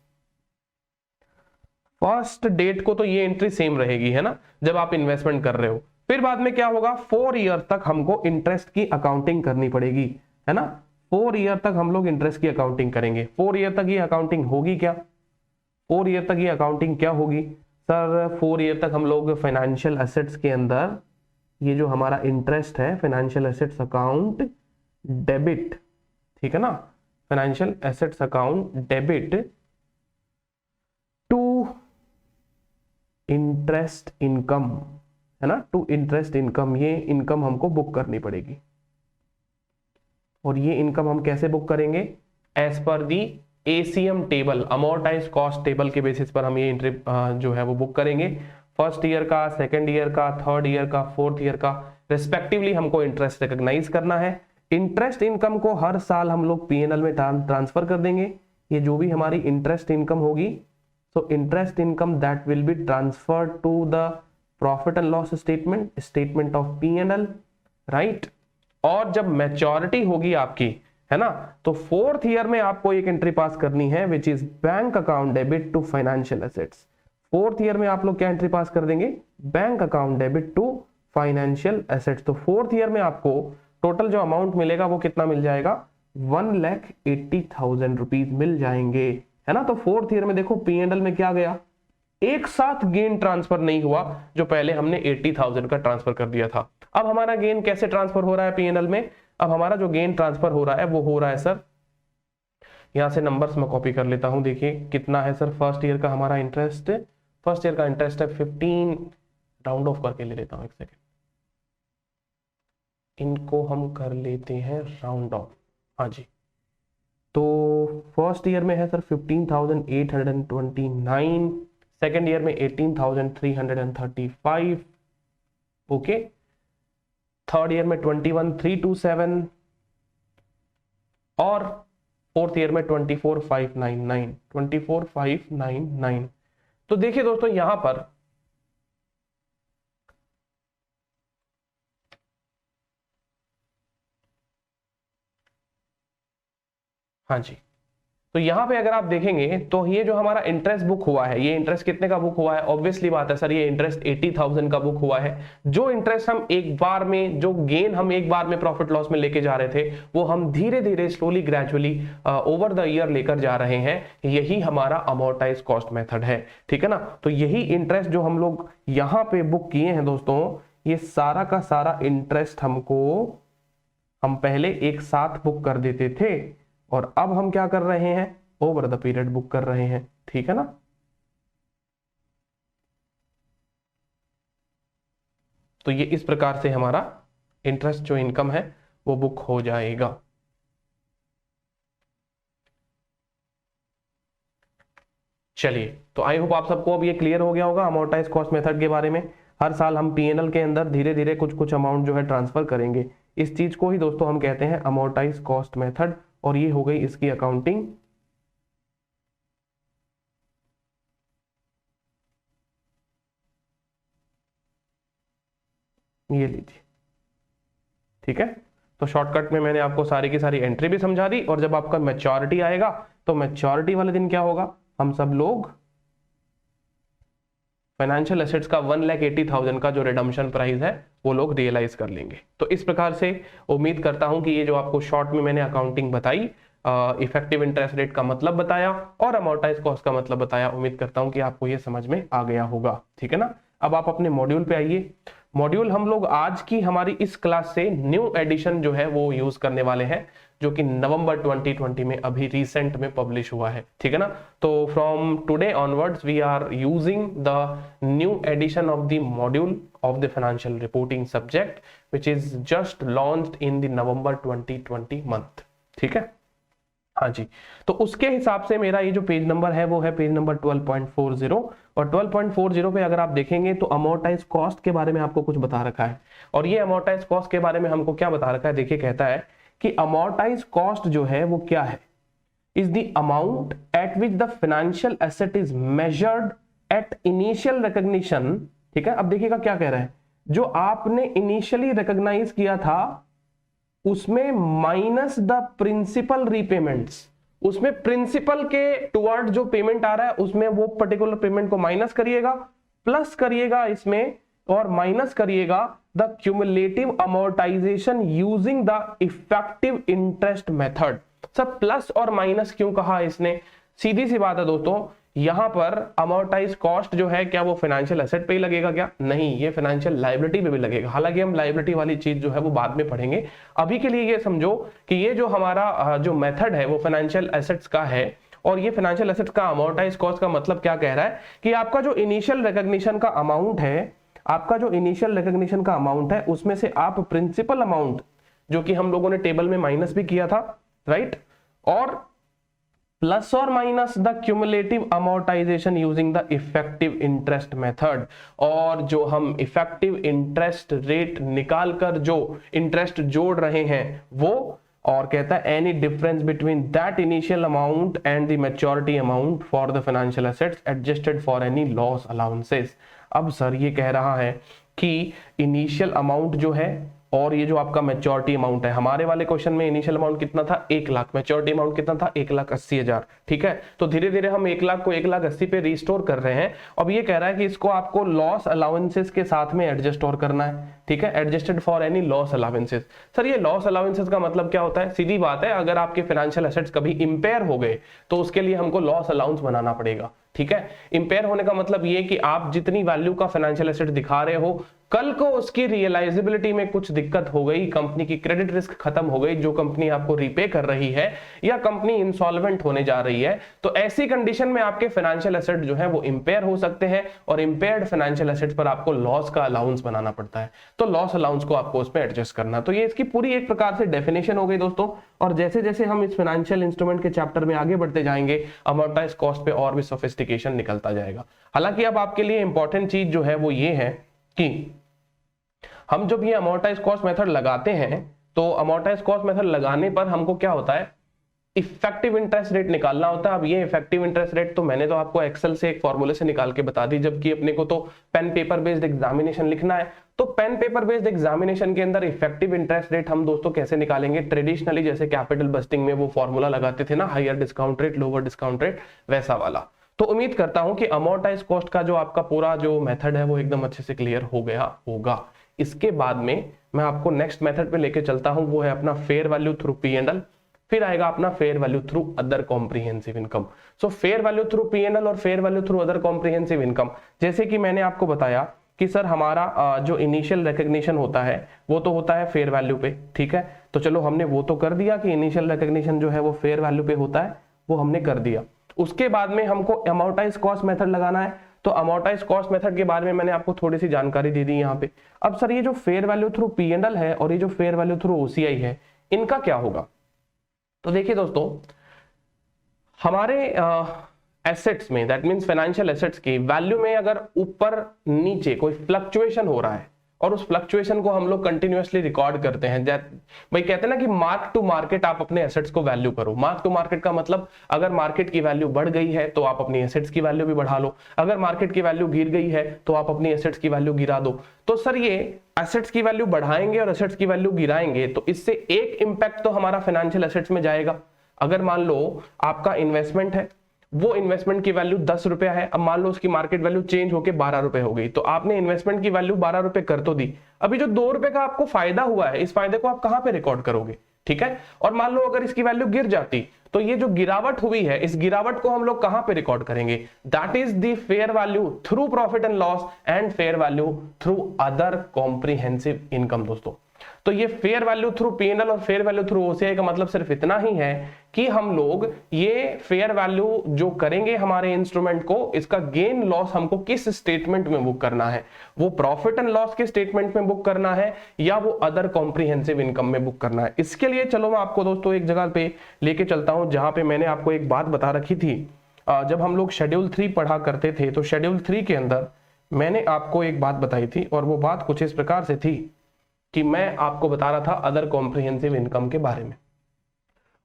first date को तो ये एंट्री सेम रहेगी, है ना, जब आप इन्वेस्टमेंट कर रहे हो। फिर बाद में क्या होगा, 4 ईयर तक हमको इंटरेस्ट की अकाउंटिंग करनी पड़ेगी, है ना। 4 ईयर तक हम लोग इंटरेस्ट की अकाउंटिंग करेंगे। 4 ईयर तक ये अकाउंटिंग होगी क्या, 4 ईयर तक ये अकाउंटिंग क्या होगी सर, 4 ईयर तक हम लोग फाइनेंशियल एसेट्स के अंदर ये जो हमारा इंटरेस्ट है, फाइनेंशियल एसेट्स अकाउंट डेबिट, ठीक है ना, financial assets account debit to interest income, है ना, टू इंटरेस्ट इनकम, ये इनकम हमको बुक करनी पड़ेगी। और ये इनकम हम कैसे बुक करेंगे, एज पर दी ACM table, amortise cost table के बेसिस पर हम ये एंट्री जो है वो बुक करेंगे। फर्स्ट ईयर का, सेकंड ईयर का, थर्ड ईयर का, फोर्थ ईयर का रिस्पेक्टिवली हमको इंटरेस्ट रिकॉग्नाइज करना है। इंटरेस्ट इनकम को हर साल हम लोग P&L में ट्रांसफर कर देंगे। ये जो भी हमारी इंटरेस्ट इनकम होगी, so interest income that will be transferred to the profit and loss statement, statement of P&L, right. और जब मैच्योरिटी होगी आपकी, है ना, तो 4th ईयर में आपको एक एंट्री पास करनी है which is bank account debit to financial assets. 4th year में आप लोग क्या एंट्री पास कर देंगे, bank account debit to financial assets. तो 4th ईयर में आपको टोटल जो अमाउंट मिलेगा वो कितना मिल जाएगा, 1,80,000 रुपीज मिल जाएंगे, है ना। तो 4th ईयर में देखो P&L में क्या गया, एक साथ गेन ट्रांसफर नहीं हुआ, जो पहले हमने 80,000 का ट्रांसफर कर दिया था। अब हमारा गेन कैसे ट्रांसफर हो रहा है P&L में, अब हमारा जो गेन ट्रांसफर हो रहा है वो हो रहा है सर, यहां से नंबर्स मैं कॉपी कर लेता हूं, देखिए कितना है सर, फर्स्ट ईयर का हमारा इंटरेस्ट, फर्स्ट ईयर का इंटरेस्ट है 15, राउंड ऑफ करके ले लेता हूं, एक सेकेंड, इनको हम कर लेते हैं राउंड ऑफ, हाँ जी। तो फर्स्ट ईयर में है सर 15,829, सेकेंड ईयर में 18,335, ओके, थर्ड ईयर में 21,327 और फोर्थ ईयर में 24,599, 24,599। तो देखिए दोस्तों यहां पर हाँ जी, तो यहां पे अगर आप देखेंगे तो ये जो हमारा इंटरेस्ट बुक हुआ है, ये इंटरेस्ट कितने का बुक हुआ है, ऑब्वियसली बात है सर, ये इंटरेस्ट 80,000 का बुक हुआ है। जो इंटरेस्ट हम एक बार में, जो गेन हम एक बार में प्रॉफिट लॉस में लेके जा रहे थे, वो हम धीरे धीरे slowly gradually over the year लेकर जा रहे हैं। यही हमारा अमोर्टाइज कॉस्ट मेथड है, ठीक है ना। तो यही इंटरेस्ट जो हम लोग यहाँ पे बुक किए हैं दोस्तों, ये सारा का सारा इंटरेस्ट हम पहले एक साथ बुक कर देते थे, और अब हम क्या कर रहे हैं, ओवर द पीरियड बुक कर रहे हैं, ठीक है ना। तो ये इस प्रकार से हमारा इंटरेस्ट जो इनकम है वो बुक हो जाएगा। चलिए, तो आई होप आप सबको अब ये क्लियर हो गया होगा अमोर्टाइज कॉस्ट मेथड के बारे में। हर साल हम P&L के अंदर धीरे धीरे कुछ कुछ अमाउंट जो है ट्रांसफर करेंगे। इस चीज को ही दोस्तों हम कहते हैं अमोर्टाइज कॉस्ट मेथड, और ये हो गई इसकी अकाउंटिंग। ये लीजिए, ठीक है। तो शॉर्टकट में मैंने आपको सारी की सारी एंट्री भी समझा दी, और जब आपका मैच्योरिटी आएगा तो मैच्योरिटी वाले दिन क्या होगा, हम सब लोग फाइनेंशियल एसेट्स का 1,80,000 का जो रिडम्पशन प्राइस है वो लोग रियलाइज कर लेंगे। तो इस प्रकार से उम्मीद करता हूं कि ये जो आपको शॉर्ट में मैंने अकाउंटिंग बताई, इफेक्टिव इंटरेस्ट रेट का मतलब बताया और अमोर्टाइज कॉस्ट का मतलब बताया, उम्मीद करता हूं कि आपको ये समझ में आ गया होगा, ठीक है ना। अब आप अपने मॉड्यूल पे आइए। मॉड्यूल हम लोग आज की हमारी इस क्लास से न्यू एडिशन जो है वो यूज करने वाले हैं, जो कि नवंबर 2020 में अभी रिसेंट में पब्लिश हुआ है, ठीक है ना। तो from today onwards we are using the new edition of the module of the financial reporting subject which is just launched in the November 2020 month, ठीक है। हाँ जी, तो उसके हिसाब से मेरा ये जो पेज नंबर है वो है पेज नंबर 12.40, और 12.40 पे अगर आप देखेंगे तो अमोर्टाइज कॉस्ट के बारे में आपको कुछ बता रखा है। और ये अमोर्टाइज कॉस्ट के बारे में हमको क्या बता रखा है, देखिए कहता है कि अमोर्टाइज कॉस्ट जो है वो क्या है, is the amount at which the financial asset is measured at initial recognition, ठीक है। अब देखिएगा क्या कह रहा है, जो आपने इनिशियली रिकॉग्नाइज किया था उसमें माइनस द प्रिंसिपल रीपेमेंट्स, उसमें प्रिंसिपल के टुवर्ड जो पेमेंट आ रहा है उसमें वो पर्टिकुलर पेमेंट को माइनस करिएगा, प्लस करिएगा इसमें और माइनस करिएगा the cumulative amortisation using the effective interest method. सब प्लस और माइनस क्यों कहा इसने, सीधी सी बात है दोस्तों, यहां पर अमोर्टाइज कॉस्ट जो है क्या वो फाइनेंशियल एसेट पे ही लगेगा क्या, नहीं, ये फाइनेंशियल लायबिलिटी पे भी लगेगा। हालांकि हम लायबिलिटी वाली चीज जो है वो बाद में पढ़ेंगे, अभी के लिए ये समझो कि ये जो हमारा जो मेथड है वो फाइनेंशियल एसेट्स का है, और ये फाइनेंशियल एसेट्स का अमोर्टाइज कॉस्ट का मतलब क्या कह रहा है कि आपका जो इनिशियल रिकॉग्निशन का अमाउंट है, आपका जो इनिशियल रिकॉग्निशन का अमाउंट है उसमें से आप प्रिंसिपल अमाउंट जो कि हम लोगों ने टेबल में माइनस भी किया था, राइट, और प्लस और minus the cumulative amortisation using the effective interest method, और जो हम इफेक्टिव इंटरेस्ट रेट निकालकर जो इंटरेस्ट जोड़ रहे हैं वो, और कहता है any difference between that initial amount and the maturity amount for the financial assets adjusted for any loss allowances. अब सर ये कह रहा है कि इनिशियल अमाउंट जो है और ये जो आपका मैच्योरिटी अमाउंट है, हमारे वाले क्वेश्चन में इनिशियल अमाउंट कितना था 1 लाख, मैच्योरिटी अमाउंट कितना था 1,80,000, ठीक है। तो धीरे धीरे हम 1 लाख को 1,80,000 पे रिस्टोर कर रहे हैं। अब ये कह रहा है कि इसको आपको लॉस अलाउंसेस के साथ में एडजस्ट और करना है, ठीक है, adjusted for any loss allowances. Sir ये लॉस अलाउंसेस का मतलब क्या होता है, सीधी बात है, अगर आपके फाइनेंशियल एसेट्स कभी इंपेयर हो गए तो उसके लिए हमको लॉस अलाउंस बनाना पड़ेगा, ठीक है। इंपेयर होने का मतलब ये कि आप जितनी वैल्यू का फाइनेंशियल एसेट दिखा रहे हो, कल को उसकी रियलाइजेबिलिटी में कुछ दिक्कत हो गई, कंपनी की क्रेडिट रिस्क खत्म हो गई, जो कंपनी आपको रीपे कर रही है, या कंपनी इंसॉल्वेंट होने जा रही है, तो ऐसी कंडीशन में आपके फाइनेंशियल एसेट जो है वो इंपेयर हो सकते हैं, और इंपेयर्ड फाइनेंशियल एसेट्स पर आपको लॉस का अलाउंस बनाना पड़ता है। तो लॉस अलाउंस को आपको उसमें एडजस्ट करना। तो ये इसकी पूरी एक प्रकार से डेफिनेशन हो गई दोस्तों। और जैसे जैसे हम इस फाइनेंशियल इंस्ट्रूमेंट के चैप्टर में आगे बढ़ते जाएंगे, अमोर्टाइज कॉस्ट पे और भी सोफिस्टिकेशन निकलता जाएगा। हालांकि अब आपके लिए इंपॉर्टेंट चीज जो है वो ये है कि हम जब ये अमोर्टाइज कॉस्ट मेथड लगाते हैं तो अमोर्टाइज कॉस्ट मेथड लगाने पर हमको क्या होता है, इफेक्टिव इंटरेस्ट रेट निकालना होता है। अब ये इफेक्टिव इंटरेस्ट रेट तो मैंने तो आपको एक्सेल से एक फॉर्मूले से निकाल के बता दी, जबकि अपने को तो पेन पेपर बेस्ड एग्जामिनेशन लिखना है। तो पेन पेपर बेस्ड एग्जामिनेशन के अंदर इफेक्टिव इंटरेस्ट रेट हम दोस्तों कैसे निकालेंगे, ट्रेडिशनली जैसे कैपिटल बस्टिंग में वो फॉर्मूला लगाते थे ना, higher discount rate lower discount rate, वैसा वाला। तो उम्मीद करता हूं कि अमोर्टाइज कॉस्ट का जो आपका पूरा जो मेथड है वो एकदम अच्छे से क्लियर हो गया होगा। इसके बाद में मैं आपको नेक्स्ट मेथड पे लेके चलता हूं, वो है अपना फेयर वैल्यू थ्रू P&L, फिर आएगा अपना fair value through other comprehensive income. So fair value through P&L और fair value through other comprehensive income, जैसे कि मैंने आपको बताया कि सर हमारा जो इनिशियल रिकॉग्निशन होता है वो तो होता है फेयर वैल्यू पे, ठीक है। तो चलो हमने वो तो कर दिया कि इनिशियल रिकॉग्निशन जो है वो फेयर वैल्यू पे होता है, वो हमने कर दिया। उसके बाद में हमको अमोर्टाइज कॉस्ट मेथड लगाना है, तो अमोर्टाइज कॉस्ट मेथड के बारे में मैंने आपको थोड़ी सी जानकारी दे दी यहाँ पे। अब सर ये जो फेयर वैल्यू थ्रू P&L है और ये जो फेयर वैल्यू थ्रू OCI है, इनका क्या होगा। तो देखिए दोस्तों, हमारे एसेट्स में, दैट मींस फाइनेंशियल एसेट्स की वैल्यू में अगर ऊपर नीचे कोई फ्लक्चुएशन हो रहा है, और उस फ्लक्चुएशन को हम लोग कंटिन्यूअसली रिकॉर्ड करते हैं। भाई कहते हैं ना कि मार्क टू मार्केट आप अपने एसेट्स को वैल्यू करो। मार्क टू मार्केट का मतलब अगर मार्केट की वैल्यू बढ़ गई है तो आप अपनी एसेट्स की वैल्यू भी बढ़ा लो, अगर मार्केट की वैल्यू गिर गई है तो आप अपनी एसेट्स की वैल्यू गिरा दो। तो सर ये एसेट्स की वैल्यू बढ़ाएंगे और एसेट्स की वैल्यू गिराएंगे तो इससे एक इंपैक्ट तो हमारा फाइनेंशियल एसेट्स में जाएगा। अगर मान लो आपका इन्वेस्टमेंट है, वो इन्वेस्टमेंट की वैल्यू 10 रुपया है, अब मान लो उसकी मार्केट वैल्यू चेंज होकर 12 रुपए हो गई, तो आपने इन्वेस्टमेंट की वैल्यू 12 रुपए कर तो दी, अभी जो 2 रुपए का आपको फायदा हुआ है इस फायदे को आप कहां पे रिकॉर्ड करोगे, ठीक है। और मान लो अगर इसकी वैल्यू गिर जाती तो ये जो गिरावट हुई है इस गिरावट को हम लोग कहां पे रिकॉर्ड करेंगे, that is the fair value through profit and loss and fair value through other comprehensive income. दोस्तों तो ये फेयर वैल्यू थ्रू पीएनएल और फेयर वैल्यू थ्रू ओसीआई का मतलब सिर्फ इतना ही है कि हम लोग ये फेयर वैल्यू जो करेंगे हमारे इंस्ट्रूमेंट को, इसका गेन लॉस हमको किस स्टेटमेंट में बुक करना है, वो प्रॉफिट एंड लॉस के स्टेटमेंट में बुक करना है या वो अदर कॉम्प्रिहेंसिव इनकम में बुक करना है। इसके लिए चलो मैं आपको दोस्तों एक जगह पे लेके चलता हूं जहां पे मैंने आपको एक बात बता रखी थी। जब हम लोग शेड्यूल 3 पढ़ा करते थे तो शेड्यूल 3 के अंदर मैंने आपको एक बात बताई थी और वो बात कुछ इस प्रकार से थी कि मैं आपको बता रहा था अदर कॉम्प्रिहेंसिव इनकम के बारे में।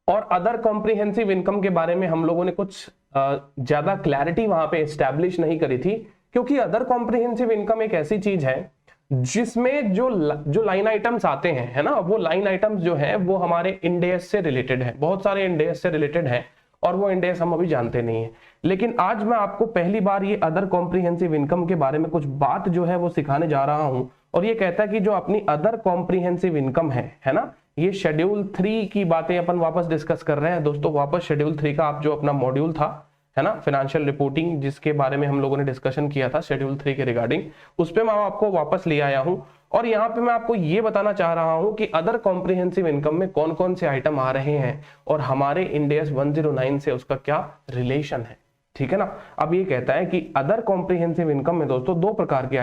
और अदर कॉम्प्रिहेंसिव इनकम के बारे में हम लोगों ने कुछ ज्यादा क्लैरिटी वहां पे एस्टैब्लिश नहीं करी थी, क्योंकि अदर कॉम्प्रिहेंसिव इनकम एक ऐसी चीज है जिसमें जो लाइन आइटम्स आते हैं, है ना, वो लाइन आइटम्स जो है वो हमारे इंड एस से रिलेटेड है, बहुत सारे इंड एस से रिलेटेड है और वो इंड एस हम अभी जानते नहीं है। लेकिन आज मैं आपको पहली बार ये अदर कॉम्प्रिहेंसिव इनकम के बारे में कुछ बात जो है वो सिखाने जा रहा हूं, और ये कहता है कि जो अपनी अदर कॉम्प्रिहेंसिव इनकम है ना, ये शेड्यूल 3 की बातें अपन वापस डिस्कस कर रहे हैं दोस्तों। वापस शेड्यूल 3 का आप जो अपना मॉड्यूल था, है ना, फाइनेंशियल रिपोर्टिंग, जिसके बारे में हम लोगों ने डिस्कशन किया था शेड्यूल 3 के रिगार्डिंग, उस पे मैं आपको वापस ले आया हूं। और यहाँ पे मैं आपको ये बताना चाह रहा हूं कि अदर कॉम्प्रिहेंसिव इनकम में कौन कौन से आइटम आ रहे हैं और हमारे इंड एस 109 से उसका क्या रिलेशन है, ठीक है ना। अब ये कहता है कि अदर कॉम्प्रिहेंसिव इनकम में दोस्तों 2 प्रकार के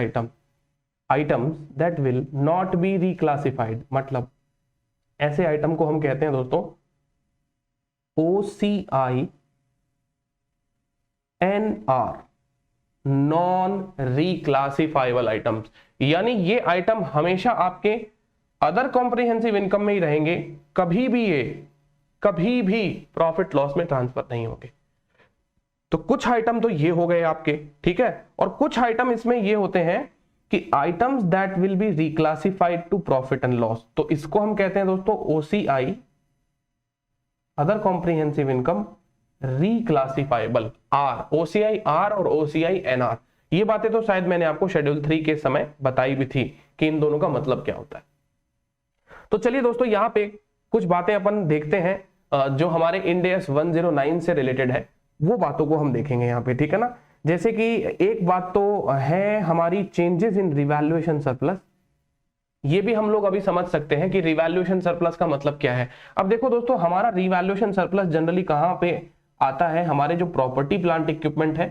items that will not be reclassified, मतलब ऐसे आइटम को हम कहते हैं दोस्तों OCI NR, नॉन रिक्लासिफाइबल आइटम्स। यानी ये आइटम हमेशा आपके अदर कॉम्प्रिहेंसिव इनकम में ही रहेंगे, कभी भी प्रॉफिट लॉस में ट्रांसफर नहीं होंगे। तो कुछ आइटम तो ये हो गए आपके, ठीक है, और कुछ आइटम इसमें ये होते हैं कि items that will be reclassified to profit and loss, तो इसको हम कहते हैं दोस्तों OCI, other comprehensive income reclassifiable R, OCI R और OCI NR। ये बातें तो शायद मैंने आपको शेड्यूल 3 के समय बताई भी थी कि इन दोनों का मतलब क्या होता है। तो चलिए दोस्तों यहाँ पे कुछ बातें अपन देखते हैं जो हमारे इंड एस 109 से रिलेटेड है, वो बातों को हम देखेंगे यहाँ पे, ठीक है ना। जैसे कि एक बात तो है हमारी चेंजेस इन रिवैल्यूएशन सरप्लस, ये भी हम लोग अभी समझ सकते हैं कि रिवैल्यूएशन सरप्लस का मतलब क्या है। अब देखो दोस्तों, हमारा रिवैल्यूएशन सरप्लस जनरली कहां पे आता है, हमारे जो प्रॉपर्टी प्लांट इक्विपमेंट है,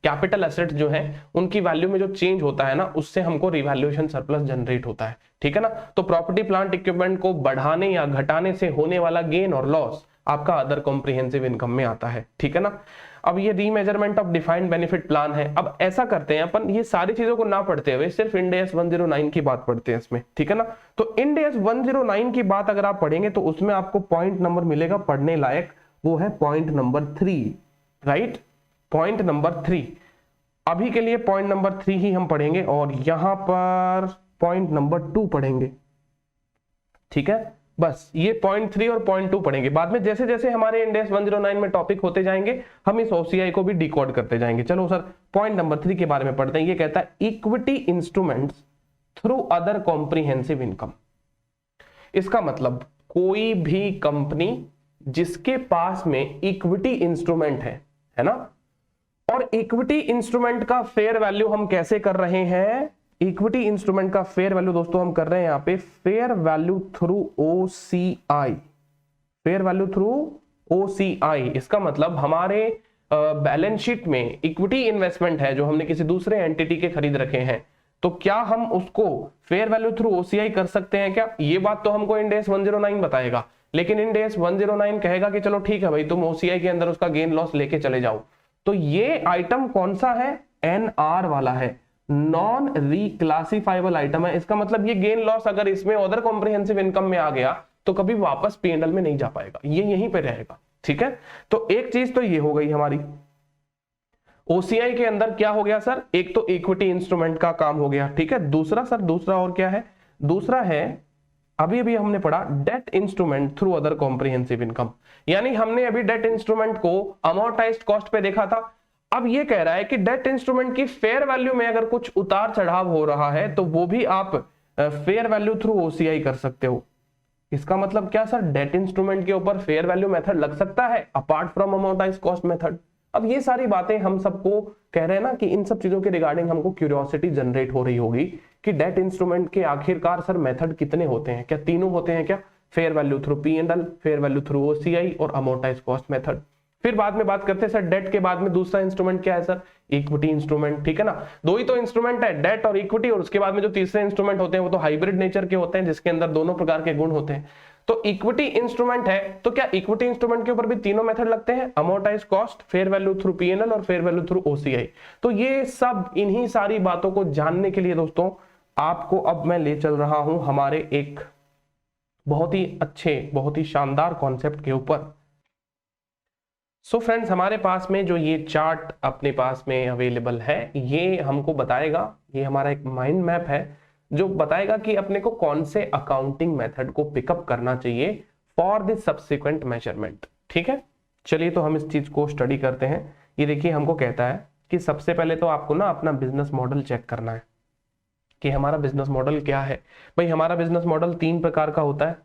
कैपिटल एसेट जो है, उनकी वैल्यू में जो चेंज होता है ना, उससे हमको रिवैल्यूएशन सरप्लस जनरेट होता है, ठीक है ना। तो प्रॉपर्टी प्लांट इक्विपमेंट को बढ़ाने या घटाने से होने वाला गेन और लॉस आपका अदर कॉम्प्रिहेंसिव इनकम में आता है, ठीक है ना। अब ये remeasurement of defined benefit plan है। अब ऐसा करते हैं अपन, ये सारी चीजों को ना पढ़ते हुए सिर्फ इंड एस 109 की बात पढ़ते हैं इसमें, ठीक है ना। तो इंड एस 109 की बात अगर आप पढ़ेंगे तो उसमें आपको पॉइंट नंबर मिलेगा पढ़ने लायक, वो है point number 3, right, point number 3। अभी के लिए पॉइंट नंबर 3 ही हम पढ़ेंगे और यहां पर पॉइंट नंबर 2 पढ़ेंगे, ठीक है। बस ये पॉइंट 3 और पॉइंट 2 पढ़ेंगे, बाद में जैसे जैसे हमारे इंड एस 109 में टॉपिक होते जाएंगे हम इस OCI को भी डिकोड करते जाएंगे। चलो सर पॉइंट नंबर 3 के बारे में पढ़ते हैं। ये कहता है equity instruments through other comprehensive income. इसका मतलब कोई भी कंपनी जिसके पास में इक्विटी इंस्ट्रूमेंट है ना, और इक्विटी इंस्ट्रूमेंट का फेयर वैल्यू हम कैसे कर रहे हैं, इक्विटी इंस्ट्रूमेंट का फेयर वैल्यू दोस्तों हम कर रहे हैं यहाँ पे fair value through OCI, fair value through OCI। इसका मतलब हमारे बैलेंस शीट में इक्विटी इन्वेस्टमेंट है जो हमने किसी दूसरे एंटिटी के खरीद रखे हैं, तो क्या हम उसको फेयर वैल्यू थ्रू OCI कर सकते हैं क्या? ये बात तो हमको इंड एस 109 बताएगा, लेकिन इंड एस 109 कहेगा कि चलो ठीक है भाई, तुम OCI के अंदर उसका गेन लॉस लेके चले जाओ। तो ये आइटम कौन सा है? NR वाला है, नॉन रिक्लासिफाइबल आइटम है। इसका मतलब ये गेन लॉस अगर इसमें अदर कॉम्प्रिहेंसिव इनकम में आ गया तो कभी वापस पीएनएल में नहीं जा पाएगा, ये यहीं पे रहेगा। ठीक है, तो एक चीज तो ये हो गई हमारी। ओसीआई के अंदर क्या हो गया सर, एक तो इक्विटी इंस्ट्रूमेंट का काम हो गया। ठीक है, दूसरा सर, दूसरा और क्या है, दूसरा है अभी अभी हमने पढ़ा debt instrument through other comprehensive income. यानी हमने अभी डेट इंस्ट्रूमेंट को अमोर्टाइज्ड कॉस्ट पे देखा था, अब ये कह रहा है कि डेट इंस्ट्रूमेंट की फेयर वैल्यू में अगर कुछ उतार चढ़ाव हो रहा है तो वो भी आप फेयर वैल्यू थ्रू ओसीआई कर सकते हो। इसका मतलब क्या सर, डेट इंस्ट्रूमेंट के ऊपर फेयर वैल्यू मेथड लग सकता है apart from amortised cost method. अब ये सारी बातें हम सबको कह रहे हैं ना कि इन सब चीजों के रिगार्डिंग हमको क्यूरियोसिटी जनरेट हो रही होगी कि डेट इंस्ट्रूमेंट के आखिरकार सर मेथड कितने होते हैं, क्या तीनों होते हैं क्या, fair value through P and L, fair value through OCI और अमोर्टाइज्ड कॉस्ट मेथड। फिर बाद में बात करते हैं सर डेट के बाद में दूसरा इंस्ट्रूमेंट क्या है सर, इक्विटी इंस्ट्रूमेंट। ठीक है ना, दो ही तो इंस्ट्रूमेंट है, डेट और इक्विटी, और उसके बाद में जो तीसरे इंस्ट्रूमेंट होते हैं वो तो हाइब्रिड नेचर के होते हैं जिसके अंदर दोनों प्रकार के गुण होते हैं। तो इक्विटी इंस्ट्रूमेंट है तो क्या इक्विटी इंस्ट्रूमेंट के ऊपर भी तीनों मेथड लगते हैं, amortised cost, fair value through PNL और फेयर वैल्यू थ्रू ओसीआई। तो ये सब इन्हीं सारी बातों को जानने के लिए दोस्तों आपको अब मैं ले चल रहा हूं हमारे एक बहुत ही अच्छे, बहुत ही शानदार कॉन्सेप्ट के ऊपर। सो फ्रेंड्स, हमारे पास में जो ये चार्ट अपने पास में अवेलेबल है ये हमको बताएगा, ये हमारा एक माइंड मैप है जो बताएगा कि अपने को कौन से अकाउंटिंग मेथड को पिकअप करना चाहिए फॉर द सब्सिक्वेंट मेजरमेंट। ठीक है, चलिए तो हम इस चीज को स्टडी करते हैं। ये देखिए हमको कहता है कि सबसे पहले तो आपको ना अपना बिजनेस मॉडल चेक करना है कि हमारा बिजनेस मॉडल क्या है। भाई हमारा बिजनेस मॉडल तीन प्रकार का होता है,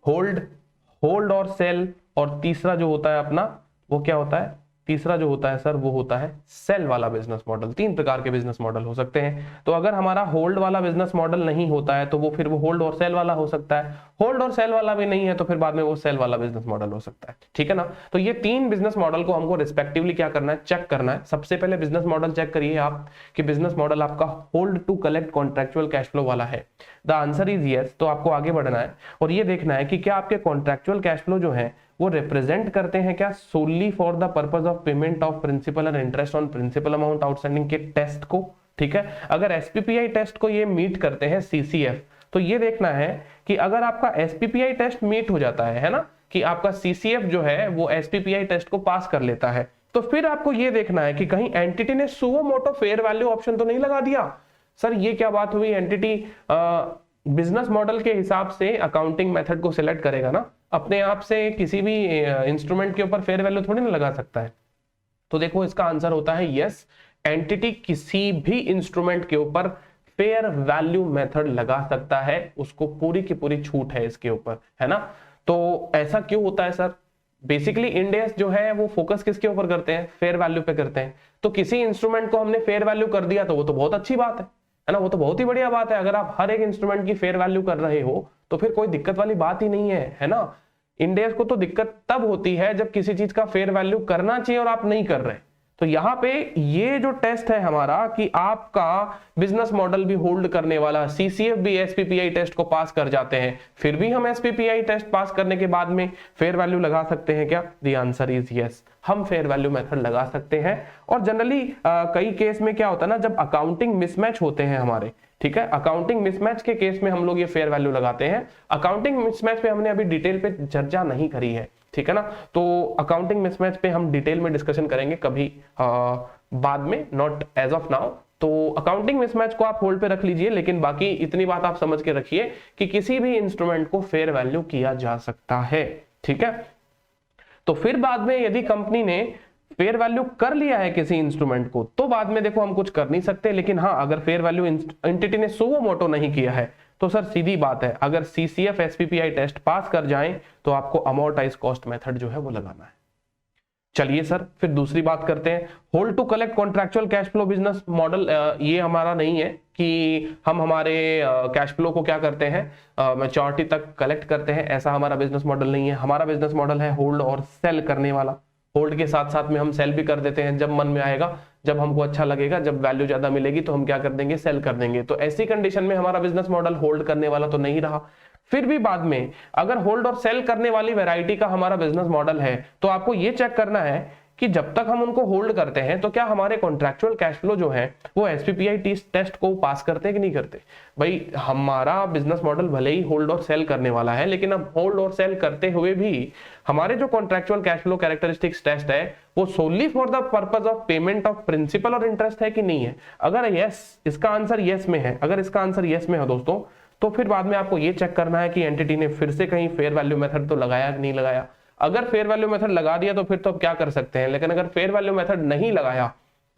होल्ड और सेल, और तीसरा जो होता है अपना वो क्या होता है, तीसरा जो होता है सर वो होता है सेल वाला बिजनेस मॉडल। तीन प्रकार के बिजनेस मॉडल हो सकते हैं। तो अगर हमारा होल्ड वाला बिजनेस मॉडल नहीं होता है तो वो फिर वो होल्ड और सेल वाला हो सकता है, होल्ड और सेल वाला भी नहीं है तो फिर बाद में वो सेल वाला बिजनेस मॉडल हो सकता है। ठीक है ना, तो ये तीन बिजनेस मॉडल को हमको रिस्पेक्टिवली क्या करना है, चेक करना है। सबसे पहले बिजनेस मॉडल चेक करिए आप कि बिजनेस मॉडल आपका hold to collect contractual cash flow वाला है। The answer is yes. तो आपको आगे बढ़ना है और ये देखना है कि क्या आपके कॉन्ट्रेक्चुअल कैश फ्लो जो है वो रिप्रेजेंट करते हैं क्या solely for the purpose of payment of principal and interest on principal amount outstanding के टेस्ट को। ठीक है, अगर एसपीपीआई टेस्ट को ये मीट करते हैं सीसीएफ, तो ये देखना है कि अगर आपका एसपीपीआई टेस्ट मीट हो जाता है ना, कि आपका सीसीएफ जो है वो एसपीपीआई टेस्ट को पास कर लेता है, तो फिर आपको ये देखना है कि कहीं एंटिटी ने suo motu fair value option तो नहीं लगा दिया। सर ये क्या बात हुई, एंटिटी बिजनेस मॉडल के हिसाब से अकाउंटिंग मेथड को सिलेक्ट करेगा ना, अपने आप से किसी भी इंस्ट्रूमेंट के ऊपर फेयर वैल्यू थोड़ी ना लगा सकता है। तो देखो इसका आंसर होता है यस, एंटिटी किसी भी इंस्ट्रूमेंट के ऊपर फेयर वैल्यू मेथड लगा सकता है, उसको पूरी की पूरी छूट है इसके ऊपर, है ना। तो ऐसा क्यों होता है सर, बेसिकली इंडेस जो है वो फोकस किसके ऊपर करते हैं, फेयर वैल्यू पे करते हैं। तो किसी इंस्ट्रूमेंट को हमने फेयर वैल्यू कर दिया तो वो तो बहुत अच्छी बात है ना, वो तो बहुत ही बढ़िया बात है। अगर आप हर एक इंस्ट्रूमेंट की फेयर वैल्यू कर रहे हो तो फिर कोई दिक्कत वाली बात ही नहीं है ना। इंडेस को तो दिक्कत तब होती है जब किसी चीज का फेयर वैल्यू करना चाहिए और आप नहीं कर रहे। तो यहाँ पे ये जो टेस्ट है हमारा कि आपका बिजनेस मॉडल भी होल्ड करने वाला, सीसीएफ भी एसपीपीआई टेस्ट को पास कर जाते हैं, फिर भी हम एसपीपीआई टेस्ट पास करने के बाद में फेयर वैल्यू लगा सकते हैं क्या, द आंसर इज यस, हम फेयर वैल्यू मेथड लगा सकते हैं। और जनरली कई केस में क्या होता है ना, जब अकाउंटिंग मिसमैच होते हैं हमारे, ठीक है, अकाउंटिंग मिसमैच के केस में हम लोग ये फेयर वैल्यू लगाते हैं। अकाउंटिंग मिसमैच पे हमने अभी डिटेल पे चर्चा नहीं करी है, ठीक है ना, तो अकाउंटिंग मिसमैच पे हम डिटेल में डिस्कशन करेंगे कभी बाद में, नॉट एज ऑफ नाउ। तो अकाउंटिंग मिसमैच को आप होल्ड पे रख लीजिए, लेकिन बाकी इतनी बात आप समझ के रखिए कि किसी भी इंस्ट्रूमेंट को फेयर वैल्यू किया जा सकता है, ठीक है। तो फिर बाद में यदि कंपनी ने फेयर वैल्यू कर लिया है किसी इंस्ट्रूमेंट को तो बाद में देखो हम कुछ कर नहीं सकते, लेकिन हाँ अगर फेयर वैल्यू एंटिटी ने सुओ मोटो नहीं किया है तो सर सीधी बात है, अगर सीसीएफ एसपीपीआई टेस्ट पास कर जाएं तो आपको अमोर्टाइज कॉस्ट मेथड जो है वो लगाना है। चलिए सर फिर दूसरी बात करते हैं, hold to collect contractual cash flow business model. ये हमारा नहीं है कि हम हमारे कैश फ्लो को क्या करते हैं, मैच्योरिटी तक कलेक्ट करते हैं, ऐसा हमारा बिजनेस मॉडल नहीं है। हमारा बिजनेस मॉडल है होल्ड और सेल करने वाला। होल्ड के साथ साथ में हम सेल भी कर देते हैं जब मन में आएगा, जब हमको अच्छा लगेगा, जब वैल्यू ज्यादा मिलेगी तो हम क्या कर देंगे, सेल कर देंगे। तो ऐसी कंडीशन में हमारा बिजनेस मॉडल होल्ड करने वाला तो नहीं रहा। फिर भी बाद में अगर होल्ड और सेल करने वाली वैरायटी का हमारा बिजनेस मॉडल है तो आपको ये चेक करना है कि कि जब तक हम उनको होल्ड करते हैं तो क्या हमारे कॉन्ट्रैक्चुअल कैश फ्लो जो है वो एसपीपीआई टेस्ट को पास करते हैं कि नहीं करते। भाई हमारा बिजनेस मॉडल भले ही होल्ड और सेल करने वाला है, लेकिन अब होल्ड और सेल करते हुए भी हमारे जो contractual cash flow characteristics test है वो solely for the purpose of payment of principal और इंटरेस्ट है कि नहीं है। अगर यस, इसका आंसर यस में है, अगर इसका आंसर यस में है दोस्तों, तो फिर बाद में आपको ये चेक करना है कि एंटिटी ने फिर से कहीं फेयर वैल्यू मेथड तो लगाया कि नहीं लगाया। अगर फेयर वैल्यू मेथड लगा दिया तो फिर तो अब क्या कर सकते हैं, लेकिन अगर फेयर वैल्यू मेथड नहीं लगाया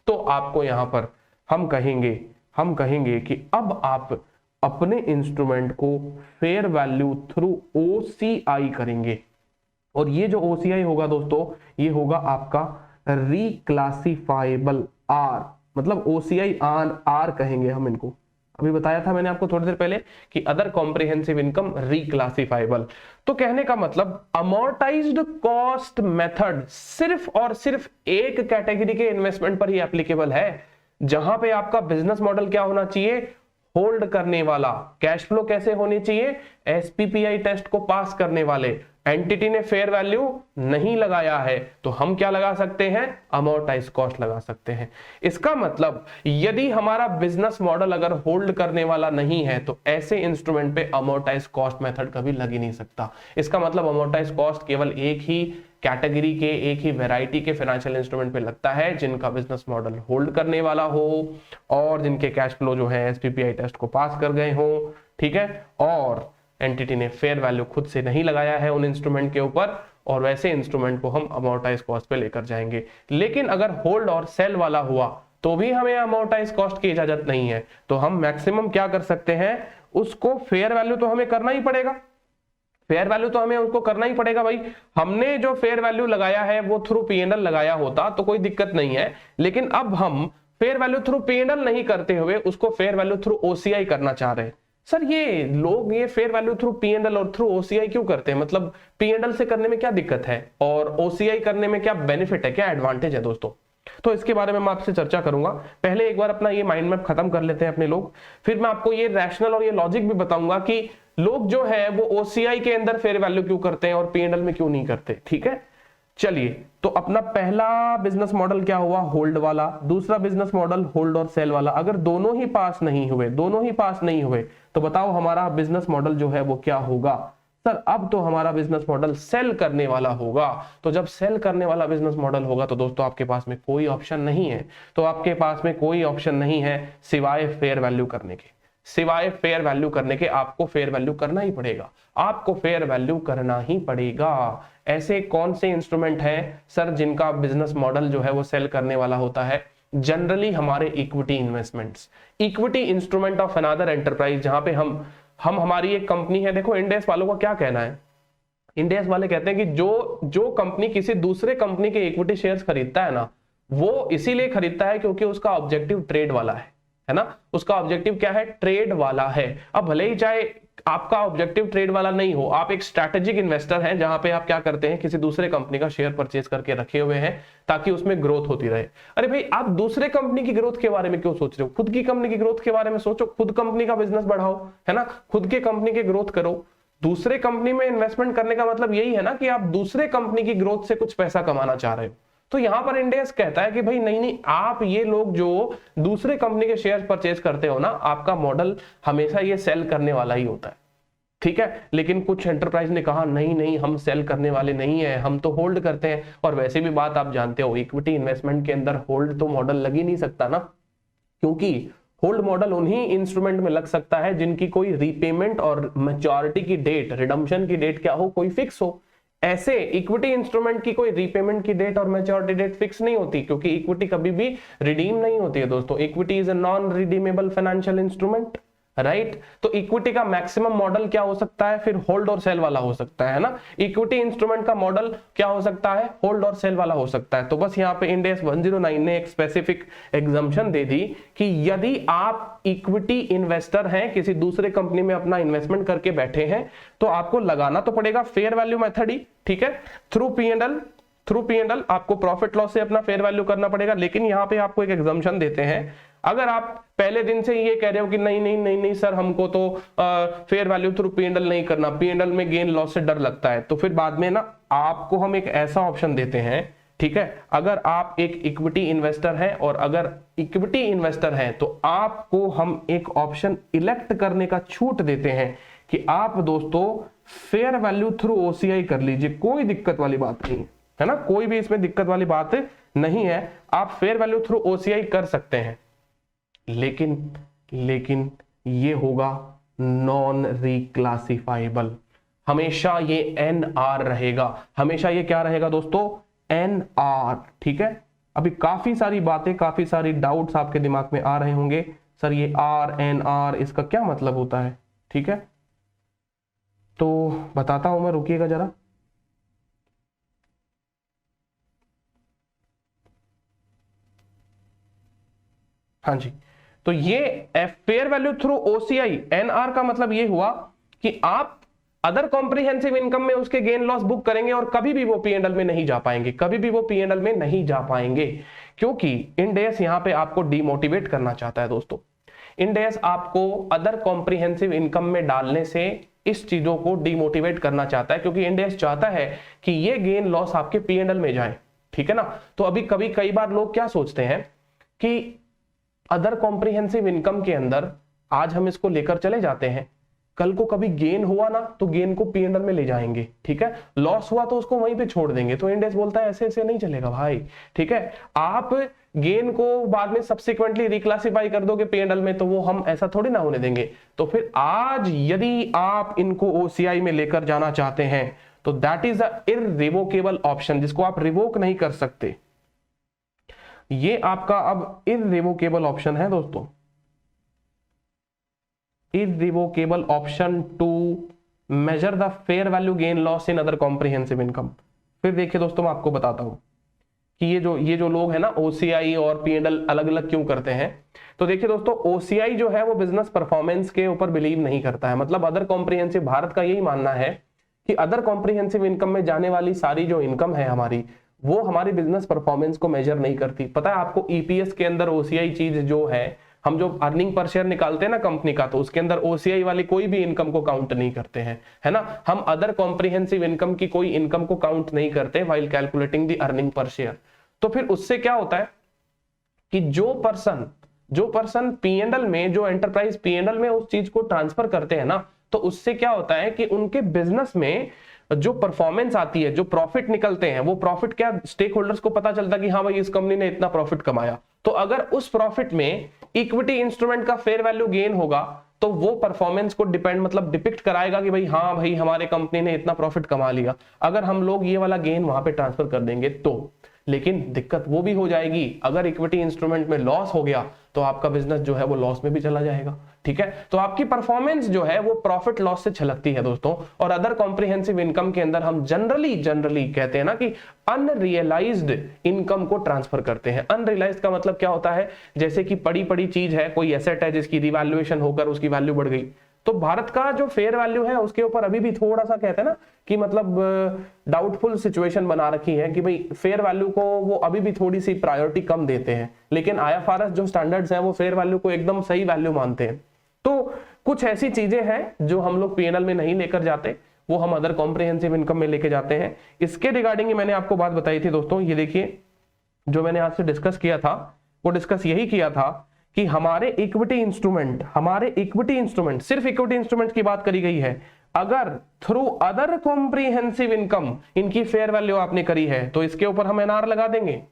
तो आपको यहां पर हम कहेंगे कि अब आप अपने इंस्ट्रूमेंट को फेयर वैल्यू थ्रू ओसीआई करेंगे। और ये जो ओसीआई होगा दोस्तों, ये होगा आपका रिक्लासिफाइबल आर, मतलब ओसीआई आर कहेंगे हम इनको। अभी बताया था मैंने आपको थोड़ी देर पहले कि अदर कॉम्प्रिहेंसिव इनकम रिक्लासिफाइबल। तो कहने का मतलब अमोर्टाइज्ड कॉस्ट मेथड सिर्फ और सिर्फ एक कैटेगरी के इन्वेस्टमेंट पर ही एप्लीकेबल है, जहां पे आपका बिजनेस मॉडल क्या होना चाहिए, होल्ड करने वाला। कैश फ्लो कैसे होनी चाहिए, एसपीपीआई टेस्ट को पास करने वाले। एंटिटी ने फेयर वैल्यू नहीं लगाया है तो हम क्या लगा सकते हैं, अमोर्टाइज कॉस्ट लगा सकते हैं। इसका मतलब यदि हमारा बिजनेस मॉडल अगर होल्ड करने वाला नहीं है तो ऐसे इंस्ट्रूमेंट पे अमोर्टाइज कॉस्ट मेथड कभी लग ही नहीं सकता। इसका मतलब अमोर्टाइज कॉस्ट केवल एक ही कैटेगरी के, एक ही वैरायटी के फाइनेंशियल इंस्ट्रूमेंट पे लगता है जिनका बिजनेस मॉडल होल्ड करने वाला हो और जिनके कैश फ्लो जो है एसपीपीआई टेस्ट को पास कर गए हो, ठीक है, और एंटिटी ने फेयर वैल्यू खुद से नहीं लगाया है उन इंस्ट्रूमेंट के ऊपर, और वैसे इंस्ट्रूमेंट को हम अमोर्टाइज कॉस्ट पे लेकर जाएंगे। लेकिन अगर होल्ड और सेल वाला हुआ तो भी हमें अमोर्टाइज कॉस्ट की इजाजत नहीं है, तो हम मैक्सिमम क्या कर सकते हैं, उसको फेयर वैल्यू तो हमें करना ही पड़ेगा, फेयर वैल्यू तो हमें उसको करना ही पड़ेगा। भाई हमने जो फेयर वैल्यू लगाया है वो थ्रू पीएनएल लगाया होता तो कोई दिक्कत नहीं है, लेकिन अब हम फेयर वैल्यू थ्रू पीएनएल नहीं करते हुए उसको फेयर वैल्यू थ्रू ओसीआई करना चाह रहे हैं। सर ये लोग ये फेयर वैल्यू थ्रू पीएनएल और थ्रू ओसीआई क्यों करते हैं, मतलब पीएनएल से करने में क्या दिक्कत है और ओसीआई करने में क्या बेनिफिट है, क्या एडवांटेज है दोस्तों। तो इसके बारे में मैं आपसे चर्चा करूंगा। पहले एक बार अपना ये माइंड मैप खत्म कर लेते हैं अपने लोग, फिर मैं आपको ये रैशनल और ये लॉजिक भी बताऊंगा कि लोग जो है वो ओसीआई के अंदर फेयर वैल्यू क्यों करते हैं और पीएनएल में क्यों नहीं करते। ठीक है, चलिए, तो अपना पहला बिजनेस मॉडल क्या हुआ, होल्ड वाला। दूसरा बिजनेस मॉडल होल्ड और सेल वाला। अगर दोनों ही पास नहीं हुए तो बताओ हमारा बिजनेस मॉडल जो है वो क्या होगा। सर अब तो हमारा बिजनेस मॉडल सेल करने वाला होगा। तो जब सेल करने वाला बिजनेस मॉडल होगा तो दोस्तों आपके पास में कोई ऑप्शन नहीं है, तो आपके पास में कोई ऑप्शन नहीं है सिवाय फेयर वैल्यू करने के। सिवाय फेयर वैल्यू करने के आपको फेयर वैल्यू करना ही पड़ेगा, आपको फेयर वैल्यू करना ही पड़ेगा। ऐसे कौन से इंस्ट्रूमेंट हैं सर जिनका बिजनेस मॉडल जो है वो सेल करने वाला होता है, जनरली हमारे equity investments, equity instrument of another enterprise, जहां पे हम हमारी एक कंपनी है। देखो इंडेस वालों का क्या कहना है, इंडेस वाले कहते हैं कि जो कंपनी किसी दूसरे कंपनी के इक्विटी शेयर्स खरीदता है ना, वो इसीलिए खरीदता है क्योंकि उसका ऑब्जेक्टिव ट्रेड वाला है ना, उसका ऑब्जेक्टिव क्या है, ट्रेड वाला है। अब भले ही चाहे आपका ऑब्जेक्टिव ट्रेड वाला नहीं हो, आप एक स्ट्रैटेजिक इन्वेस्टर हैं जहां पे आप क्या करते हैं, किसी दूसरे कंपनी का शेयर परचेज करके रखे हुए हैं ताकि उसमें ग्रोथ होती रहे। अरे भाई आप दूसरे कंपनी की ग्रोथ के बारे में क्यों सोच रहे हो, खुद की कंपनी की ग्रोथ के बारे में सोचो, खुद कंपनी का बिजनेस बढ़ाओ, है ना, खुद के कंपनी की ग्रोथ करो। दूसरे कंपनी में इन्वेस्टमेंट करने का मतलब यही है ना कि आप दूसरे कंपनी की ग्रोथ से कुछ पैसा कमाना चाह रहे हो। तो यहां पर इंडेस कहता है कि भाई नहीं, आप ये लोग जो दूसरे कंपनी के शेयर परचेज करते हो ना, आपका मॉडल हमेशा ये सेल करने वाला ही होता है। ठीक है, लेकिन कुछ एंटरप्राइज ने कहा नहीं हम सेल करने वाले नहीं है, हम तो होल्ड करते हैं। और वैसे भी बात आप जानते हो, इक्विटी इन्वेस्टमेंट के अंदर होल्ड तो मॉडल लग ही नहीं सकता ना, क्योंकि होल्ड मॉडल उन्हीं इंस्ट्रूमेंट में लग सकता है जिनकी कोई रीपेमेंट और मैच्योरिटी की डेट, रिडम्पशन की डेट क्या हो, कोई फिक्स हो। ऐसे इक्विटी इंस्ट्रूमेंट की कोई रीपेमेंट की डेट और मैच्योरिटी डेट फिक्स नहीं होती, क्योंकि इक्विटी कभी भी रिडीम नहीं होती है दोस्तों। Equity is a non redeemable financial instrument, right. तो इक्विटी का मैक्सिमम मॉडल क्या हो सकता है, फिर होल्ड और सेल वाला हो सकता है ना। इक्विटी इंस्ट्रूमेंट का मॉडल क्या हो सकता है, होल्ड और सेल वाला हो सकता है। तो बस यहाँ पे इंड AS 109 ने एक स्पेसिफिक एग्जम्पशन दे दी कि यदि आप इक्विटी इन्वेस्टर हैं, किसी दूसरे कंपनी में अपना इन्वेस्टमेंट करके बैठे हैं, तो आपको लगाना तो पड़ेगा फेयर वैल्यू मेथड ही, ठीक है, थ्रू पीएनएल आपको प्रॉफिट लॉस से अपना फेयर वैल्यू करना पड़ेगा। लेकिन यहाँ पे आपको एक एग्जम्पशन देते हैं, अगर आप पहले दिन से ये कह रहे हो कि नहीं सर हमको तो फेयर वैल्यू थ्रू पीएनएल नहीं करना, पीएनएल में गेन लॉस से डर लगता है, तो फिर बाद में ना आपको हम एक ऐसा ऑप्शन देते हैं ठीक है, अगर आप एक इक्विटी इन्वेस्टर हैं और अगर इक्विटी इन्वेस्टर हैं तो आपको हम एक ऑप्शन इलेक्ट करने का छूट देते हैं कि आप दोस्तों फेयर वैल्यू थ्रू ओसीआई कर लीजिए, कोई दिक्कत वाली बात नहीं है ना, कोई भी इसमें दिक्कत वाली बात नहीं है, आप फेयर वैल्यू थ्रू ओसीआई कर सकते हैं। लेकिन ये होगा नॉन रिक्लासिफाइबल, हमेशा ये एनआर रहेगा, हमेशा ये क्या रहेगा दोस्तों, एनआर। ठीक है, अभी काफी सारी बातें, काफी सारी डाउट्स आपके दिमाग में आ रहे होंगे, सर ये आर एनआर इसका क्या मतलब होता है। ठीक है, तो बताता हूं मैं, रुकिएगा जरा। हाँ जी, तो ये fair value through OCI NR का मतलब ये हुआ कि आप अदर कॉम्प्रिहेंसिव इनकम में उसके गेन लॉस बुक करेंगे और कभी भी वो पीएनएल में नहीं जा पाएंगे, कभी भी वो पीएनएल में नहीं जा पाएंगे, क्योंकि इंड एस यहां पे आपको डिमोटिवेट करना चाहता है दोस्तों। इंड एस आपको अदर कॉम्प्रिहेंसिव इनकम में डालने से इस चीजों को डिमोटिवेट करना चाहता है, क्योंकि इंड एस चाहता है कि ये गेन लॉस आपके पीएनएल में जाए। ठीक है ना, तो अभी कई बार लोग क्या सोचते हैं कि अदर कॉम्प्रिहेंसिव इनकम के अंदर आज हम इसको लेकर चले जाते हैं, कल को कभी गेन हुआ ना तो गेन को पीएनएल में ले जाएंगे, ठीक है, लॉस हुआ तो उसको वहीं पे छोड़ देंगे। तो इंड एस बोलता है ऐसे ऐसे नहीं चलेगा भाई। ठीक है, आप गेन को बाद में सब्सिक्वेंटली रिक्लासिफाई कर दोगे पीएनएल में, तो वो हम ऐसा थोड़ी ना होने देंगे। तो फिर आज यदि आप इनको ओसीआई में लेकर जाना चाहते हैं तो that is a irrevocable option, जिसको आप रिवोक नहीं कर सकते। ये आपका अब इररिवोकेबल ऑप्शन है दोस्तों, irrevocable option to measure the fair value gain loss in other comprehensive income। फिर देखिए दोस्तों, मैं आपको बताता हूं कि ये जो लोग हैं ना ओसीआई और पीएनएल अलग अलग क्यों करते हैं। तो देखिए दोस्तों, ओसीआई जो है वो बिजनेस परफॉर्मेंस के ऊपर बिलीव नहीं करता है, मतलब अदर कॉम्प्रिहेंसिव, भारत का यही मानना है कि अदर कॉम्प्रिहेंसिव इनकम में जाने वाली सारी जो इनकम है हमारी, वो हमारी बिजनेस परफॉर्मेंस को मेजर नहीं करती। पता है आपको, ईपीएस के अंदर ओसीआई चीज जो है, हम जो अर्निंग पर शेयर निकालते हैं ना कंपनी का, तो उसके अंदर ओसीआई वाली कोई भी इनकम को काउंट नहीं करते हैं, है ना। हम अदर कॉम्प्रिहेंसिव इनकम की कोई इनकम को काउंट नहीं करते while calculating the earning per share. तो फिर उससे क्या होता है कि जो पर्सन पीएनएल में, जो एंटरप्राइज पीएनएल में उस चीज को ट्रांसफर करते हैं ना, तो उससे क्या होता है कि उनके बिजनेस में जो परफॉर्मेंस आती है, जो प्रॉफिट निकलते हैं, वो प्रॉफिट क्या स्टेक होल्डर्स को पता चलता है कि हाँ भाई इस कंपनी ने इतना प्रॉफिट कमाया। तो अगर उस प्रॉफिट में इक्विटी इंस्ट्रूमेंट का फेयर वैल्यू गेन होगा तो वो परफॉर्मेंस को डिपिक्ट कराएगा कि भाई हाँ भाई हमारे कंपनी ने इतना प्रॉफिट कमा लिया, अगर हम लोग ये वाला गेन वहां पे ट्रांसफर कर देंगे तो। लेकिन दिक्कत वो भी हो जाएगी, अगर इक्विटी इंस्ट्रूमेंट में लॉस हो गया तो आपका बिजनेस जो है वो लॉस में भी चला जाएगा। ठीक है, तो आपकी परफॉर्मेंस जो है वो प्रॉफिट लॉस से छलकती है दोस्तों। और अदर कॉम्प्रिहेंसिव इनकम के अंदर हम जनरली कहते हैं ना कि अनरियलाइज्ड इनकम को ट्रांसफर करते हैं। अनरियलाइज्ड का मतलब क्या होता है, जैसे कि पड़ी चीज है, कोई एसेट है जिसकी रिवैल्यूएशन होकर उसकी वैल्यू बढ़ गई, तो भारत का जो फेयर वैल्यू है उसके ऊपर अभी भी थोड़ा सा कहते हैं ना कि मतलब डाउटफुल सिचुएशन बना रखी है कि भाई फेयर वैल्यू को वो अभी भी थोड़ी सी प्रायोरिटी कम देते हैं, लेकिन आईएफआरएस जो स्टैंडर्ड्स हैं वो फेयर वैल्यू को एकदम सही वैल्यू मानते हैं। तो कुछ ऐसी चीजें हैं जो हम लोग पीएनएल में नहीं लेकर जाते, वो हम अदर कॉम्प्रिहेंसिव इनकम में लेके जाते हैं। इसके रिगार्डिंग मैंने आपको बात बताई थी दोस्तों, ये देखिए जो मैंने आपसे डिस्कस किया था, वो डिस्कस यही किया था कि हमारे इक्विटी इंस्ट्रूमेंट सिर्फ इक्विटी इंस्ट्रूमेंट की बात करी गई है, अगर थ्रू अदर कॉम्प्रिहेंसिव इनकम इनकी फेयर वैल्यू आपने करी है तो इसके ऊपर हम एनआर लगा देंगे,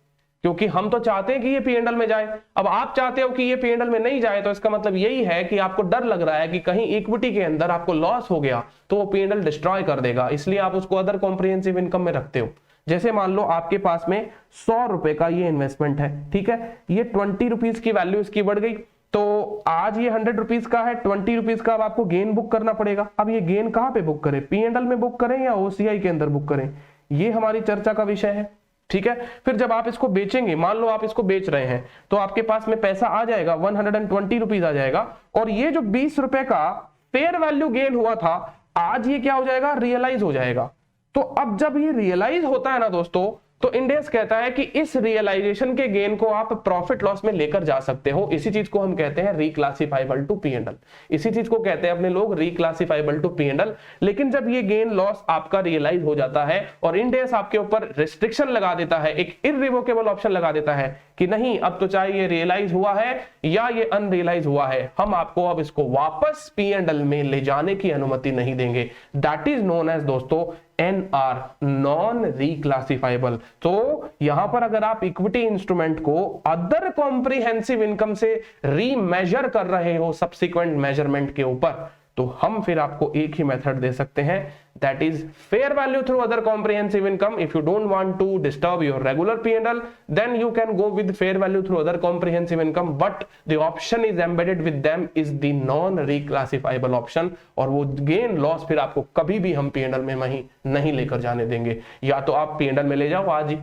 क्योंकि हम तो चाहते हैं कि ये पीएनएल में जाए। अब आप चाहते हो कि ये पीएनएल में नहीं जाए, तो इसका मतलब यही है कि आपको डर लग रहा है कि कहीं इक्विटी के अंदर आपको लॉस हो गया तो वो पीएनएल डिस्ट्रॉय कर देगा, इसलिए आप उसको अदर कॉम्प्रिहेंसिव इनकम में रखते हो। जैसे मान लो आपके पास में 100 रुपए का ये इन्वेस्टमेंट है, ठीक है, ये 20 रुपीज की वैल्यू इसकी बढ़ गई, तो आज ये 100 रुपीज का है, 20 रुपीज का अब आपको गेन बुक करना पड़ेगा। अब ये गेन कहां पे बुक करें, पीएनएल में बुक करें या ओसीआई के अंदर बुक करें, ये हमारी चर्चा का विषय है। ठीक है, फिर जब आप इसको बेचेंगे, मान लो आप इसको बेच रहे हैं, तो आपके पास में पैसा आ जाएगा 120 रुपीज आ जाएगा, और ये जो 20 रुपए का फेयर वैल्यू गेन हुआ था, आज ये क्या हो जाएगा, रियलाइज हो जाएगा। तो अब जब ये रियलाइज होता है ना दोस्तों, तो इंडेस कहता है कि इस रियलाइजेशन के गेन को आप प्रॉफिट लॉस में लेकर जा सकते हो। इसी चीज को हम कहते हैं रिक्लासिफाइबल टू P&L। इसी चीज को कहते हैं अपने लोग रिक्लासिफाइबल टू P&L। लेकिन जब ये गेन लॉस आपका रियलाइज हो जाता है और इंडेस आपके ऊपर रिस्ट्रिक्शन लगा देता है, एक इररिवोकेबल ऑप्शन लगा देता है कि नहीं, अब तो चाहे ये रियलाइज हुआ है या ये अनरियलाइज हुआ है, हम आपको अब इसको वापस P&L में ले जाने की अनुमति नहीं देंगे। दैट इज नोन एज दोस्तों NR, नॉन रिक्लासिफाइबल। तो यहां पर अगर आप इक्विटी इंस्ट्रूमेंट को अदर कॉम्प्रिहेंसिव इनकम से रीमेजर कर रहे हो सब्सिक्वेंट मेजरमेंट के ऊपर, तो हम फिर आपको एक ही मेथड दे सकते हैं, that is fair value through other comprehensive income. If you don't want to disturb your regular P&L, then you can go with fair value through other comprehensive income, but the option is embedded with them is the non reclassifiable option. और वो gain loss फिर आपको कभी भी हम P&L में नहीं लेकर जाने देंगे। या तो आप P&L में ले जाओ आज ही,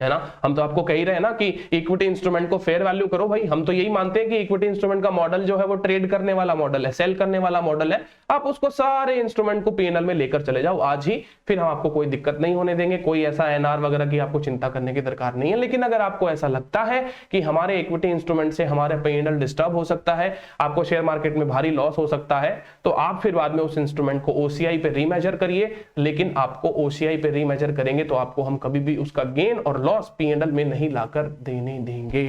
है ना, हम तो आपको कह ही रहे हैं ना कि इक्विटी इंस्ट्रूमेंट को फेयर वैल्यू करो। भाई हम तो यही मानते हैं कि इक्विटी इंस्ट्रूमेंट का मॉडल जो है वो ट्रेड करने वाला मॉडल है, सेल करने वाला मॉडल है। आप उसको सारे इंस्ट्रूमेंट को P&L में लेकर चले जाओ आज ही, फिर हम आपको कोई दिक्कत नहीं होने देंगे। कोई ऐसा NR वगैरह की आपको चिंता करने की दरकार नहीं है। लेकिन अगर आपको ऐसा लगता है कि हमारे इक्विटी इंस्ट्रूमेंट से हमारे P&L डिस्टर्ब हो सकता है, आपको शेयर मार्केट में भारी लॉस हो सकता है, तो आप फिर बाद में उस इंस्ट्रूमेंट को OCI पे रीमेजर करिए। लेकिन आपको OCI पे रीमेजर करेंगे तो आपको हम कभी भी उसका गेन और लॉस P&L में नहीं लाकर देने देंगे।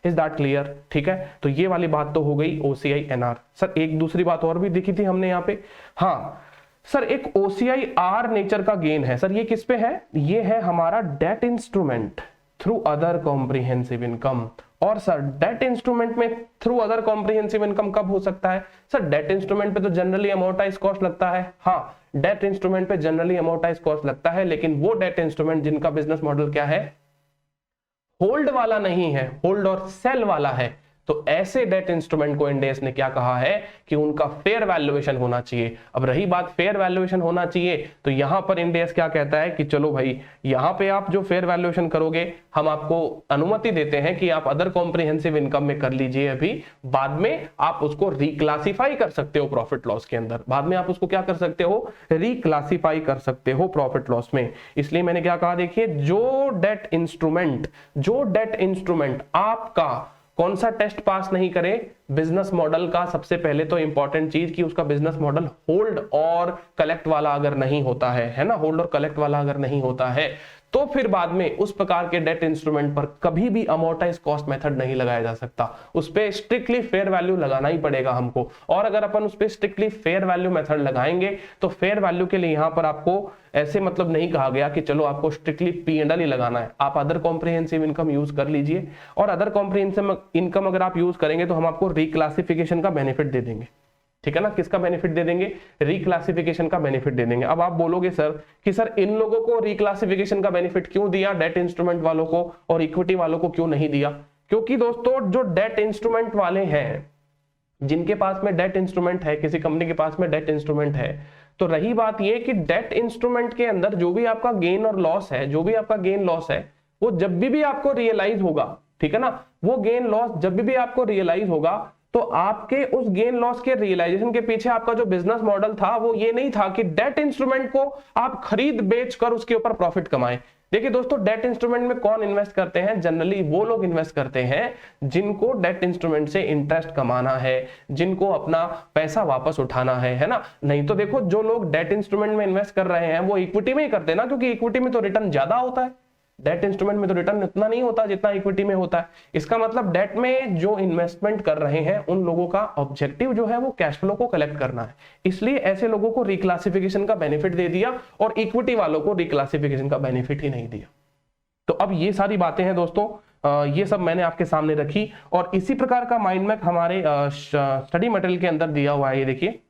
Is that clear? ठीक है, तो ये वाली बात तो हो गई OCI NR। सर एक दूसरी बात और भी देखी थी हमने यहाँ पे, हाँ सर, एक OCI R नेचर का गेन है। सर ये किस पे है? ये है हमारा debt instrument through other comprehensive income. और सर डेट इंस्ट्रूमेंट में थ्रू अदर कॉम्प्रिहेंसिव इनकम कब हो सकता है? सर डेट इंस्ट्रूमेंट पे तो जनरली अमोर्टाइज कॉस्ट लगता है। हाँ, डेट इंस्ट्रूमेंट पे जनरली अमोर्टाइज कॉस्ट लगता है, लेकिन वो डेट इंस्ट्रूमेंट जिनका बिजनेस मॉडल क्या है, होल्ड वाला नहीं है, होल्ड और सेल वाला है, तो ऐसे डेट इंस्ट्रूमेंट को इंडेस ने क्या कहा है कि उनका फेयर वैल्यूएशन होना चाहिए। अब रही बात फेयर वैल्यूएशन होना चाहिए, तो यहां पर इंडेस क्या कहता है कि चलो भाई, यहां पे आप जो फेयर वैल्यूएशन करोगे हम आपको अनुमति देते हैं कि आप अदर कॉम्प्रिहेंसिव इनकम में कर लीजिए अभी, बाद में आप उसको रिक्लासिफाई कर सकते हो प्रॉफिट लॉस के अंदर, बाद में आप उसको क्या कर सकते हो, रिक्लासिफाई कर सकते हो प्रॉफिट लॉस में। इसलिए मैंने क्या कहा, देखिए जो डेट इंस्ट्रूमेंट आपका कौन सा टेस्ट पास नहीं करे, बिजनेस मॉडल का सबसे पहले तो इंपॉर्टेंट चीज कि उसका बिजनेस मॉडल होल्ड और कलेक्ट वाला अगर नहीं होता है ना, होल्ड और कलेक्ट वाला अगर नहीं होता है, तो फिर बाद में उस प्रकार के डेट इंस्ट्रूमेंट पर कभी भी अमोर्टाइज कॉस्ट मेथड नहीं लगाया जा सकता। उस पे स्ट्रिक्टली फेयर वैल्यू लगाना ही पड़ेगा हमको। और अगर अपन उस पे स्ट्रिक्टली फेयर वैल्यू मेथड लगाएंगे तो फेयर वैल्यू के लिए यहां पर आपको ऐसे मतलब नहीं कहा गया कि चलो आपको स्ट्रिक्टली P&L ही लगाना है, आप अदर कॉम्प्रिहेंसिव इनकम यूज कर लीजिए। और अदर कॉम्प्रिहेंसिव इनकम अगर आप यूज करेंगे तो हम आपको रिक्लासिफिकेशन का बेनिफिट दे देंगे। ठीक है ना, किसका बेनिफिट दे देंगे? रिक्लासिफिकेशन का बेनिफिट दे देंगे। अब आप बोलोगे सर कि सर इन लोगों को रिक्लासिफिकेशन का बेनिफिट क्यों दिया, डेट इंस्ट्रूमेंट वालों को, और इक्विटी वालों को क्यों नहीं दिया? क्योंकि दोस्तों जो डेट इंस्ट्रूमेंट वाले हैं, जिनके पास में डेट इंस्ट्रूमेंट है, किसी कंपनी के पास में डेट इंस्ट्रूमेंट है, तो रही बात यह कि डेट इंस्ट्रूमेंट के अंदर जो भी आपका गेन और लॉस है, जो भी आपका गेन लॉस है, वो जब भी आपको रियलाइज होगा, ठीक है ना, वो गेन लॉस जब भी आपको रियलाइज होगा, तो आपके उस गेन लॉस के रियलाइजेशन के पीछे आपका जो बिजनेस मॉडल था वो ये नहीं था कि डेट इंस्ट्रूमेंट को आप खरीद बेच कर उसके ऊपर प्रॉफिट कमाएं। देखिए दोस्तों, डेट इंस्ट्रूमेंट में कौन इन्वेस्ट करते हैं? जनरली वो लोग इन्वेस्ट करते हैं जिनको डेट इंस्ट्रूमेंट से इंटरेस्ट कमाना है, जिनको अपना पैसा वापस उठाना है ना। नहीं तो देखो, जो लोग डेट इंस्ट्रूमेंट में इन्वेस्ट कर रहे हैं वो इक्विटी में ही करते हैं ना, क्योंकि इक्विटी में तो रिटर्न ज्यादा होता है, डेट इंस्ट्रूमेंट में तो रिटर्न इतना नहीं होता जितना इक्विटी में होता है। इसका मतलब डेट में जो इन्वेस्टमेंट कर रहे हैं उन लोगों का ऑब्जेक्टिव जो है वो कैश फ्लो को कलेक्ट करना है, इसलिए ऐसे लोगों को रिक्लासिफिकेशन का बेनिफिट दे दिया और इक्विटी वालों को रिक्लासिफिकेशन का बेनिफिट ही नहीं दिया। तो अब ये सारी बातें हैं दोस्तों, ये सब मैंने आपके सामने रखी। और इसी प्रकार का माइंड मैप हमारे स्टडी मटेरियल के अंदर दिया हुआ है, ये देखिए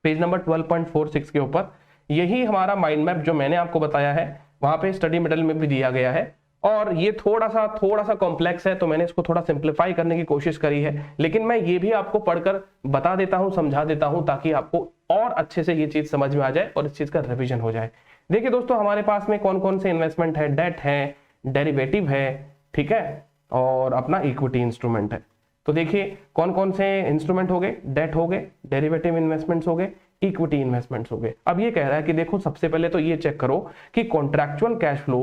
पेज नंबर 12.46 के ऊपर यही हमारा माइंड मैप जो मैंने आपको बताया है वहां पे स्टडी मटेरियल में भी दिया गया है। और ये थोड़ा सा कॉम्प्लेक्स है, तो मैंने इसको थोड़ा सिंप्लीफाई करने की कोशिश करी है, लेकिन मैं ये भी आपको पढ़कर बता देता हूं, समझा देता हूं, ताकि आपको और अच्छे से ये चीज समझ में आ जाए और इस चीज का रिवीजन हो जाए। देखिए दोस्तों, हमारे पास में कौन कौन से इन्वेस्टमेंट है, डेट है, डेरिवेटिव है, ठीक है, और अपना इक्विटी इंस्ट्रूमेंट है। तो देखिए कौन कौन से इंस्ट्रूमेंट हो गए, डेट हो गए, डेरिवेटिव इन्वेस्टमेंट्स हो गए, इक्विटी इन्वेस्टमेंट्स हो गए। अब ये कह रहा है कि देखो सबसे पहले तो ये चेक करो कि कॉन्ट्रैक्चुअल कैश फ्लो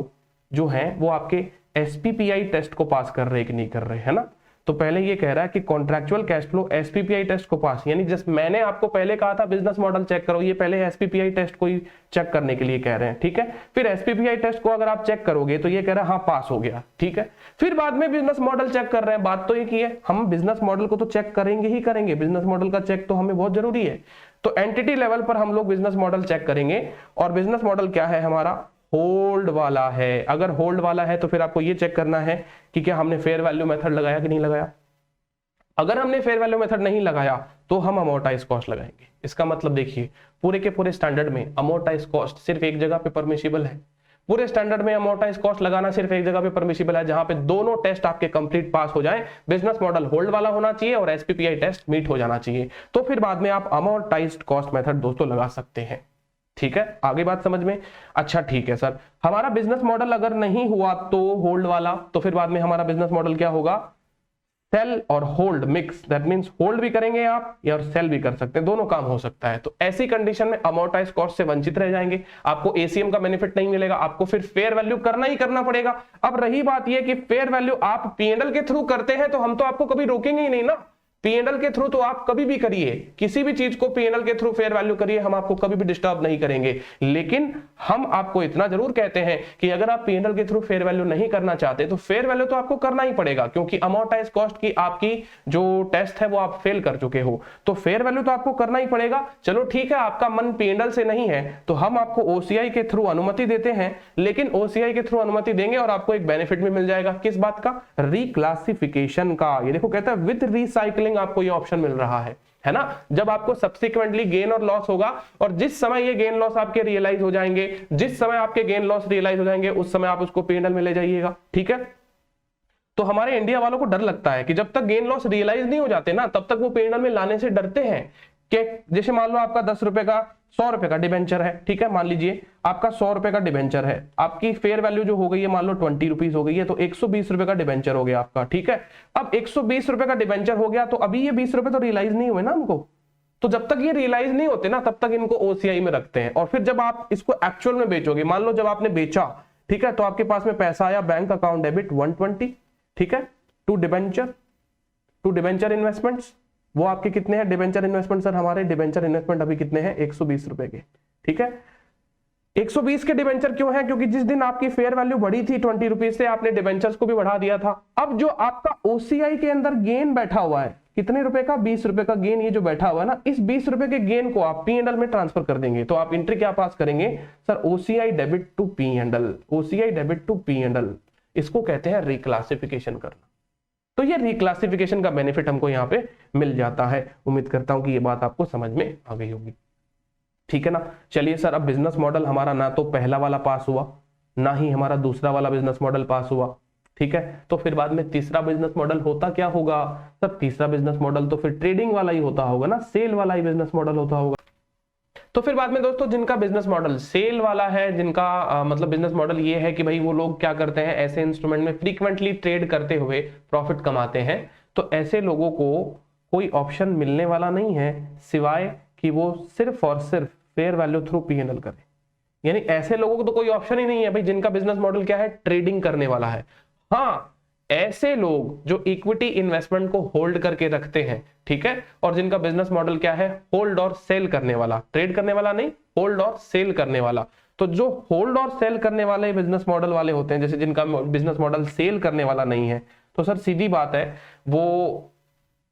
जो हैं वो आपके एसपीपीआई टेस्ट को पास कर रहे हैं कि नहीं कर रहे, है ना। तो पहले ये कह रहा है कि contractual cash flow SPPI test को पास, यानी जस्ट मैंने आपको पहले कहा था बिजनेस मॉडल चेक करो, ये पहले एसपीपीआई टेस्ट को ही चेक करने के लिए कह रहे हैं, ठीक है। फिर एसपीपीआई टेस्ट को अगर आप चेक करोगे तो ये कह रहा है हाँ पास हो गया, ठीक है। फिर बाद में बिजनेस मॉडल चेक कर रहे हैं, बात तो एक ही है, हम बिजनेस मॉडल को तो चेक करेंगे ही करेंगे, बिजनेस मॉडल का चेक तो हमें बहुत जरूरी है। तो एंटिटी लेवल पर हम लोग बिजनेस मॉडल चेक करेंगे, और बिजनेस मॉडल क्या है हमारा, होल्ड वाला है। अगर होल्ड वाला है तो फिर आपको ये चेक करना है कि क्या हमने फेयर वैल्यू मेथड लगाया कि नहीं लगाया। अगर हमने फेयर वैल्यू मेथड नहीं लगाया तो हम अमोर्टाइज कॉस्ट लगाएंगे। इसका मतलब देखिए, पूरे के पूरे स्टैंडर्ड में अमोर्टाइज कॉस्ट सिर्फ एक जगह पे परमिशिबल है, पूरे स्टैंडर्ड में अमोर्टाइज कॉस्ट लगाना सिर्फ एक जगह पे परमिशिबल है, जहां पे दोनों टेस्ट आपके कंप्लीट पास हो जाएं, बिजनेस मॉडल होल्ड वाला होना चाहिए और एसपीपीआई टेस्ट मीट हो जाना चाहिए, तो फिर बाद में आप अमोर्टाइज्ड कॉस्ट मेथड दोस्तों लगा सकते हैं, ठीक है। आगे बात समझ में। अच्छा ठीक है सर, हमारा बिजनेस मॉडल अगर नहीं हुआ तो होल्ड वाला, तो फिर बाद में हमारा बिजनेस मॉडल क्या होगा, सेल और hold mix, that means hold भी करेंगे आप या सेल भी कर सकते हैं, दोनों काम हो सकता है। तो ऐसी कंडीशन में अमोर्टाइज कॉस्ट से वंचित रह जाएंगे, आपको एसीएम का बेनिफिट नहीं मिलेगा, आपको फिर फेयर वैल्यू करना ही करना पड़ेगा। अब रही बात यह कि फेयर वैल्यू आप पीएनएल के थ्रू करते हैं तो हम तो आपको कभी रोकेंगे ही नहीं ना, पीएनएल के थ्रू तो आप कभी भी करिए, किसी भी चीज को पीएनएल के थ्रू फेयर वैल्यू करिए, हम आपको कभी भी डिस्टर्ब नहीं करेंगे। लेकिन हम आपको इतना जरूर कहते हैं कि अगर आप पीएनएल के थ्रू फेयर वैल्यू नहीं करना चाहते तो फेयर वैल्यू तो आपको करना ही पड़ेगा, क्योंकि अमोर्टाइज कॉस्ट की आपकी जो टेस्ट है वो आप फेल कर चुके हो, तो फेयर वैल्यू तो आपको करना ही पड़ेगा। चलो ठीक है, आपका मन पीएनएल से नहीं है तो हम आपको ओसीआई के थ्रू अनुमति देते हैं, लेकिन ओसीआई के थ्रू अनुमति देंगे और आपको एक बेनिफिट भी मिल जाएगा, किस बात का, रिक्लासिफिकेशन का। ये देखो कहता है विद रिसाइकलिंग आपको ये ऑप्शन मिल रहा है ना। जब आपको सब्सिक्वेंटली गेन और लॉस होगा, और जिस समय ये गेन लॉस आपके रियलाइज हो जाएंगे, जिस समय आपके गेन लॉस रियलाइज हो जाएंगे उस समय आप उसको पीएनएल में ले जाइएगा, ठीक है। तो हमारे इंडिया वालों को डर लगता है कि जब तक गेन लॉस रियलाइज नहीं हो जाते ना तब तक वो पीएनएल में लाने से डरते हैं कि जैसे मान लो आपका 10 रुपए का 100 रुपए का डिबेंचर है, ठीक है, मान लीजिए आपका 100 रुपए का डिबेंचर है, आपकी फेयर वैल्यू जो हो गई है मान लो 20 रुपीज हो गई है, तो 120 रुपए का डिबेंचर हो गया आपका, ठीक है। अब 120 रुपए का डिबेंचर हो गया तो अभी ये 20 रुपए तो रियलाइज नहीं हुए ना हमको, तो जब तक ये रियलाइज नहीं होते ना तब तक इनको ओसीआई में रखते हैं। और फिर जब आप इसको एक्चुअल में बेचोगे, मान लो जब आपने बेचा, ठीक है, तो आपके पास में पैसा आया बैंक अकाउंट डेबिट 120, ठीक है, टू डिबेंचर इन्वेस्टमेंट्स, वो आपके कितने हैं डिबेंचर इन्वेस्टमेंट, सर हमारे डिबेंचर इन्वेस्टमेंट अभी कितने हैं 120 रुपए के, ठीक है। 120 के डिबेंचर क्यों है, क्योंकि जिस दिन आपकी फेयर वैल्यू बढ़ी थी 20 रुपीज से, आपने डिबेंचर्स को भी बढ़ा दिया था। अब जो आपका ओसीआई के अंदर गेन बैठा हुआ है कितने रुपए का, 20 रुपए का गेन, ये जो बैठा हुआ है ना, इस 20 रुपए के गेन को आप पीएनएल में ट्रांसफर कर देंगे। तो आप एंट्री क्या पास करेंगे sir, OCI debit to PNL, OCI debit to PNL, इसको कहते हैं रिक्लासिफिकेशन करना। तो ये रिक्लासिफिकेशन का बेनिफिट हमको यहाँ पे मिल जाता है। उम्मीद करता हूं कि ये बात आपको समझ में आ गई होगी, ठीक है ना। चलिए सर, अब बिजनेस मॉडल हमारा ना तो पहला वाला पास हुआ, ना ही हमारा दूसरा वाला बिजनेस मॉडल पास हुआ, ठीक है। तो फिर बाद में तीसरा बिजनेस मॉडल होता क्या होगा सर, तीसरा बिजनेस मॉडल तो फिर ट्रेडिंग वाला ही होता होगा ना, सेल वाला ही बिजनेस मॉडल होता होगा। तो फिर बाद में दोस्तों जिनका बिजनेस मॉडल सेल वाला है, जिनका मतलब बिजनेस मॉडल ये है कि भाई वो लोग क्या करते हैं, ऐसे इंस्ट्रूमेंट में फ्रीक्वेंटली ट्रेड करते हुए प्रॉफिट कमाते हैं, तो ऐसे लोगों को कोई ऑप्शन मिलने वाला नहीं है सिवाय कि वो सिर्फ और सिर्फ फेयर वैल्यू थ्रू पीएनएल करें। यानी ऐसे लोगों को तो कोई ऑप्शन ही नहीं है भाई, जिनका बिजनेस मॉडल क्या है, ट्रेडिंग करने वाला है। हाँ, ऐसे लोग जो इक्विटी इन्वेस्टमेंट को होल्ड करके रखते हैं, ठीक है, और जिनका बिजनेस मॉडल क्या है, होल्ड और सेल करने वाला, ट्रेड करने वाला नहीं, होल्ड और सेल करने वाला। तो जो होल्ड और सेल करने वाले बिजनेस मॉडल वाले होते हैं, जैसे जिनका बिजनेस मॉडल सेल करने वाला नहीं है, तो सर सीधी बात है वो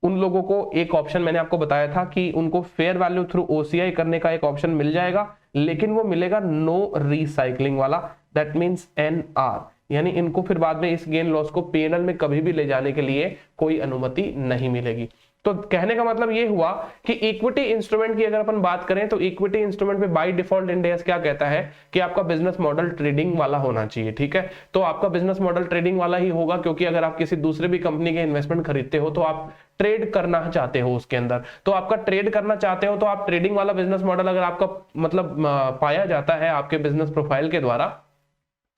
उन लोगों को एक ऑप्शन मैंने आपको बताया था कि उनको फेयर वैल्यू थ्रू ओसीआई करने का एक ऑप्शन मिल जाएगा, लेकिन वो मिलेगा नो रिसाइकलिंग वाला, दैट मींस एनआर, यानी इनको फिर बाद में इस गेन लॉस को पीएनएल में कभी भी ले जाने के लिए कोई अनुमति नहीं मिलेगी। तो कहने का मतलब ये हुआ कि इक्विटी इंस्ट्रूमेंट की अगर अपन बात करें तो इक्विटी इंस्ट्रूमेंट में बाय डिफॉल्ट इंड एस क्या कहता है कि आपका बिजनेस मॉडल ट्रेडिंग वाला होना चाहिए, ठीक है। तो आपका बिजनेस मॉडल ट्रेडिंग वाला ही होगा, क्योंकि अगर आप किसी दूसरे भी कंपनी के इन्वेस्टमेंट खरीदते हो तो आप ट्रेड करना चाहते हो उसके अंदर, तो आपका ट्रेड करना चाहते हो तो आप ट्रेडिंग वाला बिजनेस मॉडल अगर आपका मतलब पाया जाता है आपके बिजनेस प्रोफाइल के द्वारा,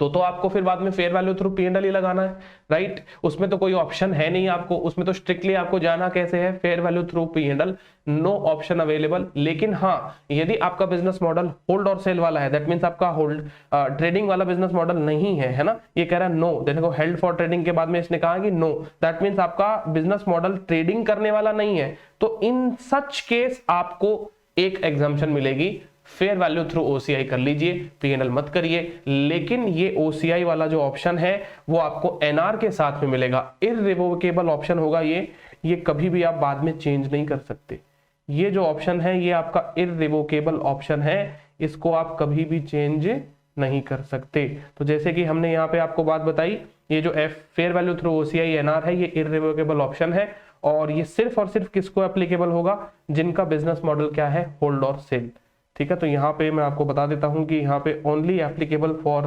तो आपको फिर बाद में फेयर वैल्यू थ्रू P&L ही लगाना है, राइट। उसमें तो कोई ऑप्शन है नहीं आपको, उसमें तो स्ट्रिक्टली आपको जाना कैसे है, fair value through P&L, no option available. लेकिन हाँ, यदि आपका बिजनेस मॉडल होल्ड और सेल वाला है, दैट मींस आपका होल्ड ट्रेडिंग वाला बिजनेस मॉडल नहीं है, है ना, ये कह रहा है नो, देखो हेल्ड फॉर ट्रेडिंग के बाद में इसने कहा कि नो, दैट मींस आपका बिजनेस मॉडल ट्रेडिंग करने वाला नहीं है, तो इन सच केस आपको एक एग्जम्पशन मिलेगी, फेयर वैल्यू थ्रू ओसीआई कर लीजिए, P&L मत करिए। लेकिन ये ओसीआई वाला जो ऑप्शन है वो आपको एनआर के साथ में मिलेगा, इररिवोकेबल ऑप्शन होगा ये कभी भी आप बाद में चेंज नहीं कर सकते। ये जो ऑप्शन है ये आपका इररिवोकेबल ऑप्शन है, इसको आप कभी भी चेंज नहीं कर सकते। तो जैसे कि हमने यहाँ पे आपको बात बताई, ये जो fair value through OCI NR है ये इररिवोकेबल ऑप्शन है, और ये सिर्फ और सिर्फ किसको एप्लीकेबल होगा, जिनका बिजनेस मॉडल क्या है, होल्ड और सेल। ठीक है, तो यहाँ पे मैं आपको बता देता हूं कि यहाँ पे only applicable for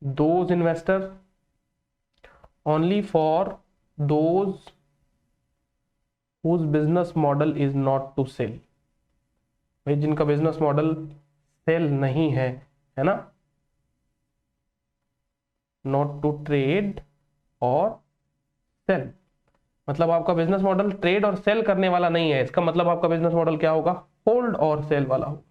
those investor, only for those whose business model is not to sell, भाई जिनका बिजनेस मॉडल सेल नहीं है ना, नॉट टू ट्रेड और सेल, मतलब आपका बिजनेस मॉडल ट्रेड और सेल करने वाला नहीं है, इसका मतलब आपका बिजनेस मॉडल क्या होगा, होल्ड और सेल वाला होगा,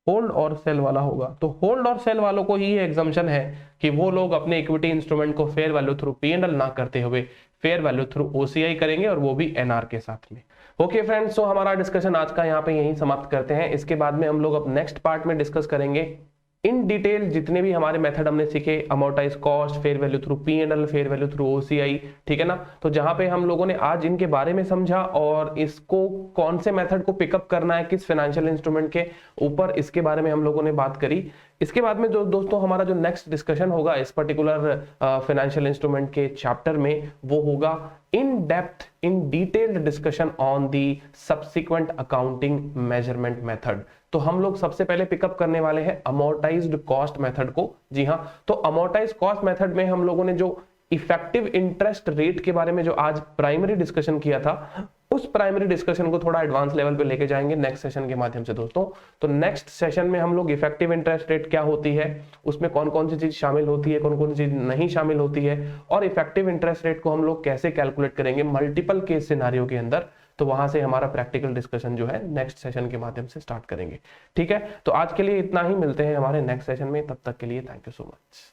होल्ड और सेल वाला होगा। तो होल्ड और सेल वालों को ही एग्जम्पशन है कि वो लोग अपने इक्विटी इंस्ट्रूमेंट को फेयर वैल्यू थ्रू P&L ना करते हुए फेयर वैल्यू थ्रू ओसीआई करेंगे, और वो भी एनआर के साथ में। ओके फ्रेंड्स, तो हमारा डिस्कशन आज का यहाँ पे यहीं समाप्त करते हैं। इसके बाद में हम लोग अब नेक्स्ट पार्ट में डिस्कस करेंगे इन डिटेल जितने भी हमारे मेथड हमने सीखे, amortise cost, fair value through P&L, fair value through OCI, ठीक है ना। तो जहां पे हम लोगों ने आज इनके बारे में समझा और इसको कौन से मेथड को पिकअप करना है किस फाइनेंशियल इंस्ट्रूमेंट के ऊपर, इसके बारे में हम लोगों ने बात करी। इसके बाद में जो दोस्तों हमारा जो नेक्स्ट डिस्कशन होगा इस पर्टिकुलर फाइनेंशियल इंस्ट्रूमेंट के चैप्टर में, वो होगा in depth in detailed discussion on the subsequent accounting measurement method. तो हम लोग सबसे पहले पिकअप करने वाले हैं अमोर्टाइज्ड कॉस्ट मेथड को। जी हाँ, तो अमोर्टाइज्ड कॉस्ट मेथड में हम लोगों ने जो इफेक्टिव इंटरेस्ट रेट के बारे में जो आज प्राइमरी डिस्कशन किया था, उस प्राइमरी डिस्कशन को थोड़ा एडवांस लेवल पे लेके जाएंगे नेक्स्ट सेशन के माध्यम से दोस्तों। तो नेक्स्ट सेशन में हम लोग इफेक्टिव इंटरेस्ट रेट क्या होती है, उसमें कौन कौन सी चीज शामिल होती है, कौन कौन सी चीज नहीं शामिल होती है, और इफेक्टिव इंटरेस्ट रेट को हम लोग कैसे कैलकुलेट करेंगे मल्टीपल केस सिनेरियो के अंदर, तो वहां से हमारा प्रैक्टिकल डिस्कशन जो है नेक्स्ट सेशन के माध्यम से स्टार्ट करेंगे। ठीक है, तो आज के लिए इतना ही, मिलते हैं हमारे नेक्स्ट सेशन में, तब तक के लिए थैंक यू सो मच।